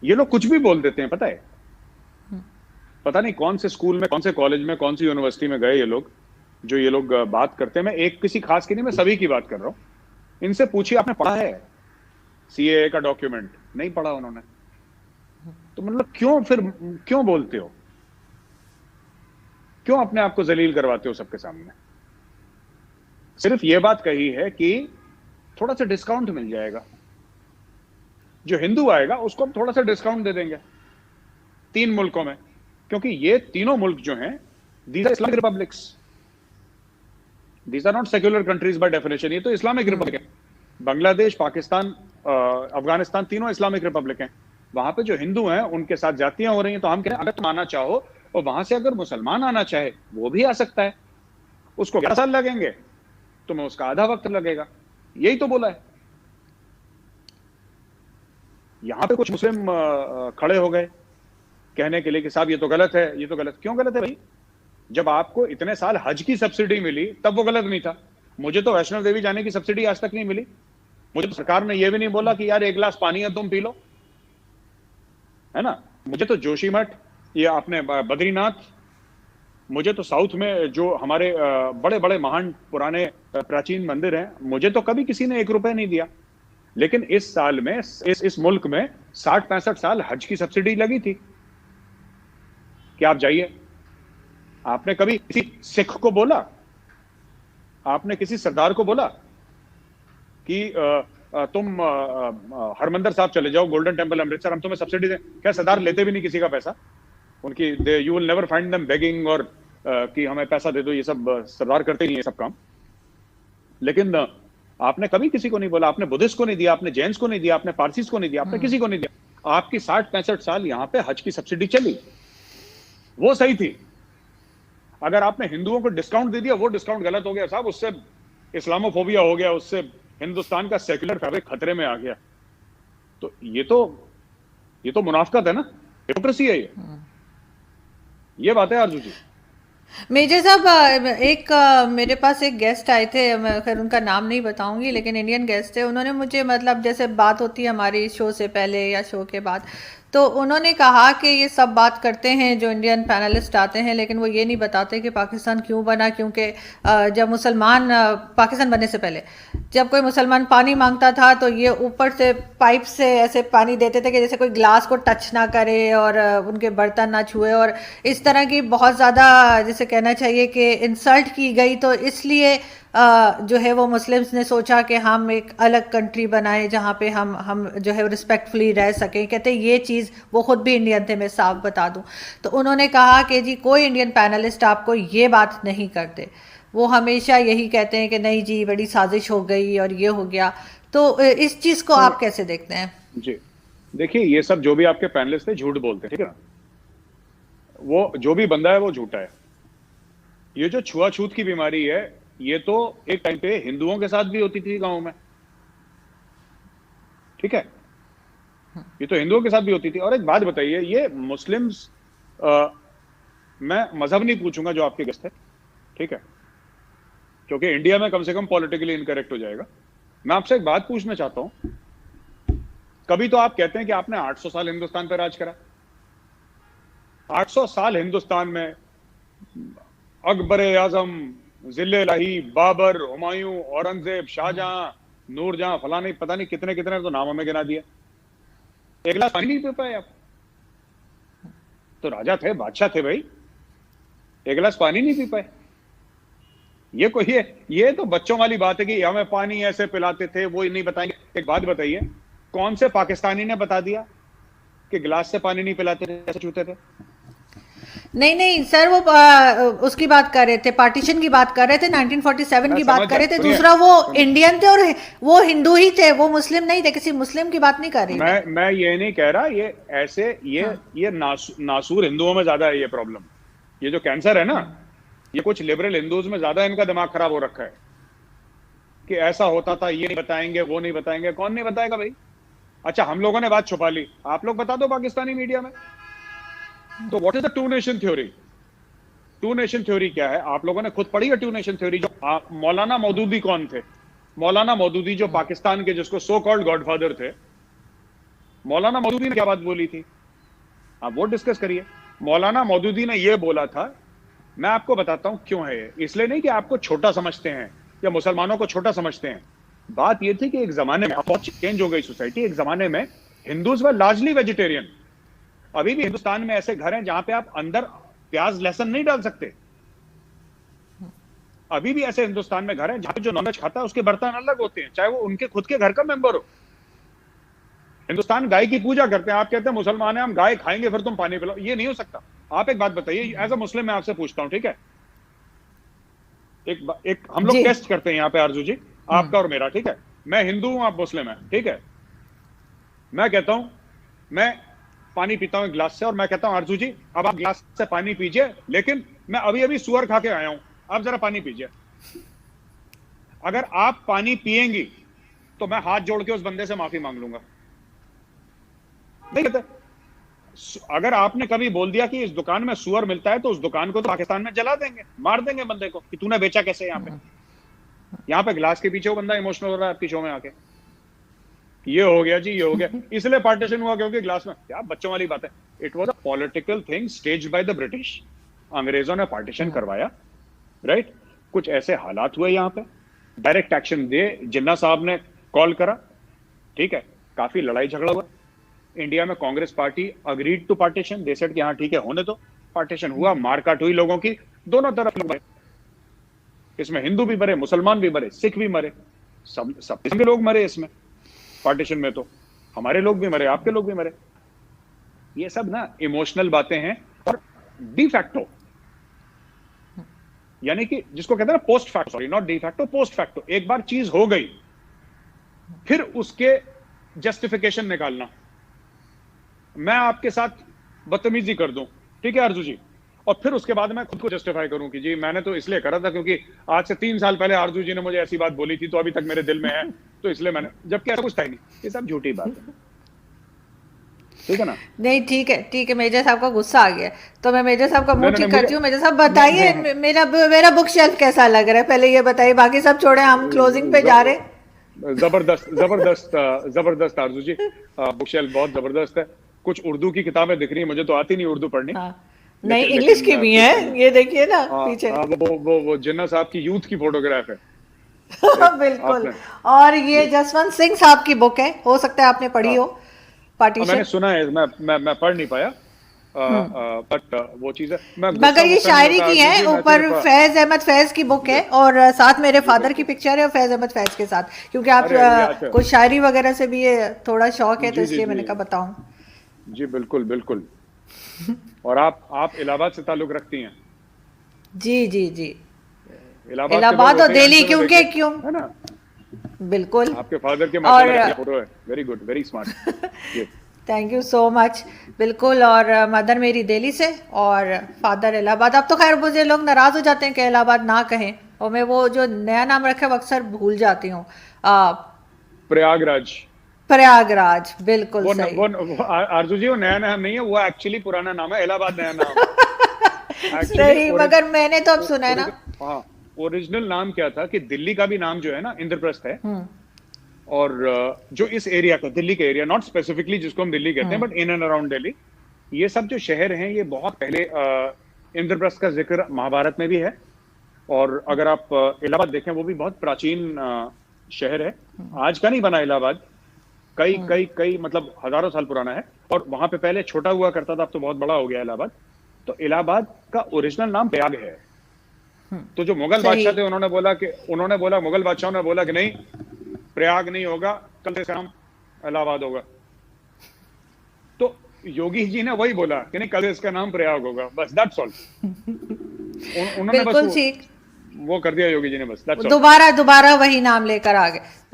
[SPEAKER 2] ये लोग कुछ भी बोल देते हैं, पता है, पता नहीं कौन से स्कूल में, कौन से कॉलेज में, कौन सी यूनिवर्सिटी में गए ये लोग, जो ये लोग बात करते हैं। मैं एक किसी खास की नहीं, मैं सभी की बात कर रहा हूं। इनसे पूछिए आपने पढ़ा है सीएए का डॉक्यूमेंट? नहीं पढ़ा उन्होंने। तो मतलब क्यों बोलते हो, क्यों अपने आप को जलील करवाते हो सबके सामने? सिर्फ ये बात कही है कि थोड़ा सा डिस्काउंट मिल जाएगा, जो हिंदू आएगा उसको हम थोड़ा सा डिस्काउंट दे देंगे 3 मुल्कों में, क्योंकि ये तीनों मुल्क जो हैं, these are Islamic republics, these are not secular countries by definition. ये तो इस्लामिक रिपब्लिक है। बांग्लादेश, पाकिस्तान, अफगानिस्तान, तीनों इस्लामिक रिपब्लिक हैं। वहां पे जो हिंदू हैं उनके साथ जातियां हो रही हैं। तो हम कह रहे हैं अगर तुम आना चाहो, और वहां से अगर मुसलमान आना चाहे वो भी आ सकता है। उसको 11 साल लगेंगे, तुम्हें उसका आधा वक्त लगेगा। यही तो बोला है। यहां पे कुछ मुस्लिम खड़े हो गए कहने के लिए कि साहब ये तो गलत है, ये तो गलत। क्यों गलत है भाई? जब आपको इतने साल हज की सब्सिडी मिली तब वो गलत नहीं था। मुझे तो वैष्णो देवी जाने की सब्सिडी आज तक नहीं मिली। मुझे तो सरकार ने यह भी नहीं बोला कि यार 1 गिलास पानी है तुम पी लो, है ना। मुझे तो जोशीमठ, ये आपने बद्रीनाथ, मुझे तो साउथ में जो हमारे बड़े बड़े महान पुराने प्राचीन मंदिर हैं, मुझे तो कभी किसी ने 1 रुपए नहीं दिया। लेकिन इस साल में इस मुल्क में 60-65 साल हज की सब्सिडी लगी थी कि आप जाइए। आपने कभी किसी सिख को बोला, आपने किसी सरदार को बोला कि तुम हरमंदिर साहब चले जाओ, गोल्डन टेंपल अमृतसर, हम तुम्हें सब्सिडी दें? क्या सरदार लेते भी नहीं किसी का पैसा? उनकी you will never find them begging और कि हमें पैसा दे दो, ये सब सरदार करते ही ये सब काम। लेकिन आपने कभी किसी को नहीं बोला, आपने बुद्धिस्ट को नहीं दिया, आपने जैन्स को नहीं दिया, आपने पारसीस को नहीं दिया, आपने किसी को नहीं दिया। आपकी 60-65 साल यहां पे हज की सब्सिडी चली, वो सही थी। अगर आपने हिंदुओं को डिस्काउंट दे दिया, वो डिस्काउंट गलत हो गया साहब, उससे इस्लामोफोबिया हो गया, उससे हिंदुस्तान का सेक्युलर फैब्रिक खतरे में आ गया। तो ये तो मुनाफिकत है ना, हिपोक्रेसी है ये बात है आरजू जी।
[SPEAKER 1] मेजर साहब, एक मेरे पास एक गेस्ट आए थे, मैं खैर उनका नाम नहीं बताऊंगी, लेकिन इंडियन गेस्ट थे। उन्होंने मुझे, मतलब जैसे बात होती है हमारी शो से पहले या शो के बाद, तो उन्होंने कहा कि ये सब बात करते हैं जो इंडियन पैनलिस्ट आते हैं, लेकिन वो ये नहीं बताते कि पाकिस्तान क्यों बना। क्योंकि जब मुसलमान, पाकिस्तान बनने से पहले जब कोई मुसलमान पानी मांगता था तो ये ऊपर से पाइप से ऐसे पानी देते थे कि जैसे कोई ग्लास को टच ना करे और उनके बर्तन ना छुए, और इस तरह की बहुत ज़्यादा, जैसे कहना चाहिए कि इंसल्ट की गई। तो इसलिए जो है वो मुस्लिम्स ने सोचा कि हम एक अलग कंट्री बनाएं जहाँ पे हम जो है रिस्पेक्टफुली रह सकें। कहते ये चीज़ वो खुद भी इंडियन थे, मैं साफ बता दूं। तो उन्होंने कहा कि जी कोई इंडियन पैनलिस्ट आपको ये बात नहीं करते, वो हमेशा यही कहते हैं कि नहीं जी बड़ी साजिश हो गई और ये हो गया। तो इस चीज़ को आप कैसे देखते हैं?
[SPEAKER 2] जी देखिए, ये सब जो भी आपके पैनलिस्ट थे झूठ बोलते हैं, ठीक है ना। वो जो भी बंदा है वो झूठा है। ये जो छुआछूत की बीमारी है, ये तो एक टाइम पे हिंदुओं के साथ भी होती थी गांव में, ठीक है। ये तो हिंदुओं के साथ भी होती थी। और एक बात बताइए, ये मुस्लिम्स, मैं मजहब नहीं पूछूंगा जो आपके गेस्ट है, ठीक है, क्योंकि इंडिया में कम से कम पॉलिटिकली इनकरेक्ट हो जाएगा। मैं आपसे एक बात पूछना चाहता हूं, कभी तो आप कहते हैं कि आपने 800 साल हिंदुस्तान पर राज करा। 800 साल हिंदुस्तान में अकबर आजम, जिले लाही, बाबर, हुमायूं, औरंगजेब, शाहजहां, नूरजहां, फलाने पता नहीं कितने कितने तो नाम हमें गिना दिया। 1 गिलास पानी नहीं पी पाए आप? तो राजा थे, बादशाह थे भाई, 1 गिलास पानी नहीं पी पाए। ये तो बच्चों वाली बात है कि हमें पानी ऐसे पिलाते थे, वो नहीं बताएंगे। एक बात बताइए, कौन से पाकिस्तानी ने बता दिया कि गिलास से पानी नहीं पिलाते थे, ऐसे छूते थे?
[SPEAKER 1] नहीं सर, वो उसकी बात कर रहे थे, पार्टीशन की बात कर रहे थे, 1947 की बात कर रहे थे। दूसरा वो इंडियन थे और वो हिंदू ही थे, वो मुस्लिम नहीं थे। किसी मुस्लिम की बात नहीं कर रही।
[SPEAKER 2] मैं ये नहीं कह रहा, ये ऐसे ये नासूर हिंदुओं में ज्यादा है ये प्रॉब्लम। ये जो कैंसर है ना, ये कुछ लिबरल हिंदूज में ज्यादा इनका दिमाग खराब हो रखा है कि ऐसा होता था, ये नहीं बताएंगे, वो नहीं बताएंगे। कौन नहीं बताएगा भाई? अच्छा, हम लोगों ने बात छुपा ली, आप लोग बता दो पाकिस्तानी मीडिया में। तो what is the two nation theory? Two nation theory क्या है? आप लोगों ने खुद पढ़ी है टू नेशन थ्योरी? जो मौलाना मौदूदी कौन थे? मौलाना मौदूदी जो पाकिस्तान के जिसको सो कॉल्ड गॉडफादर थे, मौलाना मौदूदी ने क्या बात बोली थी? आप वो डिस्कस करिए। मौलाना मौदूदी ने ये बोला था, मैं आपको बताता हूं क्यों है ये। इसलिए नहीं कि आपको छोटा समझते हैं या मुसलमानों को छोटा समझते हैं। बात ये थी कि एक जमाने में बहुत चेंज हो गई सोसाइटी। एक जमाने में हिंदूज वर लार्जली वेजिटेरियन। अभी भी हिंदुस्तान में ऐसे घर हैं जहां पे आप अंदर प्याज लहसुन नहीं डाल सकते। अभी भी ऐसे हिंदुस्तान में घर हैं जहां पे जो नॉनवेज खाता है उसके बर्तन अलग होते हैं, चाहे वो उनके खुद के घर का मेंबर हो। हिंदुस्तान गाय की पूजा करते हैं। आप कहते हैं मुसलमान हैं, हम गाय खाएंगे फिर तुम पानी पिलाओ, ये नहीं हो सकता। आप एक बात बताइए, एज अ मुस्लिम मैं आपसे पूछता हूं, ठीक है, एक हम लोग टेस्ट करते हैं यहाँ पे आरजू जी, आपका और मेरा, ठीक है। मैं हिंदू हूं, आप मुस्लिम हैं, ठीक है। मैं कहता हूं मैं पानी पीता हूं एक गिलास से, और मैं कहता हूं आरजू जी अब आप गिलास से पानी पीजिए, लेकिन मैं अभी अभी सुअर खा के आया हूं, आप जरा पानी पीजिए। अगर आप पानी पिएंगी तो मैं हाथ जोड़ के उस बंदे से माफी मांग लूंगा। नहीं कहते? अगर आपने कभी बोल दिया कि इस दुकान में सुअर मिलता है तो उस दुकान को तो पाकिस्तान में जला देंगे, मार देंगे बंदे को कि तूने बेचा कैसे। यहाँ पे ग्लास के पीछे वो बंदा इमोशनल हो रहा है आपकी शो में आके, ये हो गया जी, ये हो गया, इसलिए पार्टीशन हुआ क्योंकि ग्लास में, क्या बच्चों वाली बात है। It was a political thing staged by the British. अंग्रेजों ने पार्टीशन करवाया, राइट। कुछ ऐसे हालात हुए यहाँ पे, डायरेक्ट एक्शन दे जिन्ना साहब ने कॉल करा, ठीक है, काफी लड़ाई झगड़ा हुआ। इंडिया में Congress party agreed to partition, they said कि हाँ ठीक है होने दो। पार्टीशन हुआ, मारकाट हुई लोगों की, दोनों तरफ लोग मरे, इसमें हिंदू भी मरे, मुसलमान भी मरे, सिख भी मरे, सब किस्म के लोग मरे इसमें। पार्टीशन में तो हमारे लोग भी मरे, आपके लोग भी मरे। ये सब ना इमोशनल बातें हैं, और डी फैक्टो यानी कि जिसको कहते हैं ना post facto, sorry not de facto, post facto, एक बार चीज हो गई फिर उसके जस्टिफिकेशन निकालना। मैं आपके साथ बदतमीजी कर दूं, ठीक है आरजू जी, और फिर उसके बाद मैं खुद को जस्टिफाई करूं कि जी मैंने तो इसलिए करा था क्योंकि आज से 3 साल पहले आरजू जी ने मुझे ऐसी बात बोली थी तो अभी तक मेरे दिल में है, तो इसलिए मैंने, जबकि ऐसा कुछ था ही नहीं। ये सब झूठी बात है, ठीक है ना।
[SPEAKER 1] नहीं ठीक है, मेजर साहब का गुस्सा आ गया तो मैं मेजर साहब का मुंह ठीक करती हूँ।
[SPEAKER 2] मुझे-
[SPEAKER 1] मेजर साहब बताइए मेरा बुक शेल्फ कैसा लग रहा है, पहले ये बताइए, बाकी सब छोड़े, हम क्लोजिंग पे जा रहे हैं।
[SPEAKER 2] जबरदस्त जबरदस्त जबरदस्त आरजू जी, बुक शेल्फ बहुत जबरदस्त है। कुछ उर्दू की किताबें दिख रही है, मुझे तो आती नहीं उर्दू पढ़नी।
[SPEAKER 1] हाँ, नहीं इंग्लिश की भी है, ये देखिए ना पीछे।
[SPEAKER 2] वो जिन्ना साहब की यूथ की फोटोग्राफ है।
[SPEAKER 1] बिल्कुल। और ये जसवंत सिंह साहब की बुक है, हो सकता है आपने पढ़ी हो,
[SPEAKER 2] मैंने
[SPEAKER 1] पार्टीशन।
[SPEAKER 2] सुना है, मैं पढ़ नहीं पाया, बट वो चीज है।
[SPEAKER 1] मगर ये शायरी की है, ऊपर फैज अहमद फैज की बुक है, और साथ मेरे फादर की पिक्चर है, और फैज अहमद फैज के साथ, क्योंकि आप कुछ शायरी वगैरह से भी ये थोड़ा शौक है, तो इसलिए मैंने कहा बताऊं।
[SPEAKER 2] जी बिल्कुल बिल्कुल। और आप इलाहाबाद से ताल्लुक रखती हैं?
[SPEAKER 1] जी
[SPEAKER 2] इलाहाबाद
[SPEAKER 1] और दिल्ली, क्योंकि क्यों,
[SPEAKER 2] है ना,
[SPEAKER 1] बिल्कुल।
[SPEAKER 2] आपके फादर के
[SPEAKER 1] और
[SPEAKER 2] फोटो है, very good, very smart.
[SPEAKER 1] Thank you so much. बिल्कुल। और मदर मेरी दिल्ली से और फादर इलाहाबाद। अब तो खैर मुझे लोग नाराज हो जाते हैं कि इलाहाबाद ना कहें, और मैं वो जो नया नाम रखा है वो अक्सर भूल जाती हूँ।
[SPEAKER 2] प्रयागराज।
[SPEAKER 1] प्रयागराज, बिल्कुल सही।
[SPEAKER 2] वो आरजू जी, वो नया नाम नहीं है, वो एक्चुअली पुराना नाम है, इलाहाबाद नया नाम है।
[SPEAKER 1] नहीं, मगर मैंने तो अब सुना है ना।
[SPEAKER 2] हाँ, ओरिजिनल नाम क्या था कि दिल्ली का भी नाम जो है ना इंद्रप्रस्थ है, और जो इस एरिया का, दिल्ली का एरिया, नॉट स्पेसिफिकली जिसको हम दिल्ली कहते हैं, but in and around Delhi, ये सब जो शहर हैं ये बहुत पहले, इंद्रप्रस्थ का जिक्र महाभारत में भी है। और अगर आप इलाहाबाद देखें, वो भी बहुत प्राचीन शहर है, आज का नहीं बना इलाहाबाद, कई मतलब हजारों साल पुराना है। और वहां पे पहले छोटा हुआ करता था, अब तो बहुत बड़ा हो गया इलाहाबाद। तो इलाहाबाद का ओरिजिनल नाम प्रयाग है। तो जो मुगल बादशाह थे, उन्होंने बोला मुगल बादशाहों ने बोला कि नहीं, प्रयाग नहीं होगा, कल से नाम इलाहाबाद होगा। तो योगी जी ने वही बोला कि नहीं, कल से इसका नाम प्रयाग होगा, बस दैट्स ऑल। उन्होंने
[SPEAKER 1] बिल्कुल
[SPEAKER 2] बस
[SPEAKER 1] ठीक,
[SPEAKER 2] वो कर दिया योगी जी ने, बस दैट्स ऑल।
[SPEAKER 1] दोबारा वही नाम लेकर आ गए।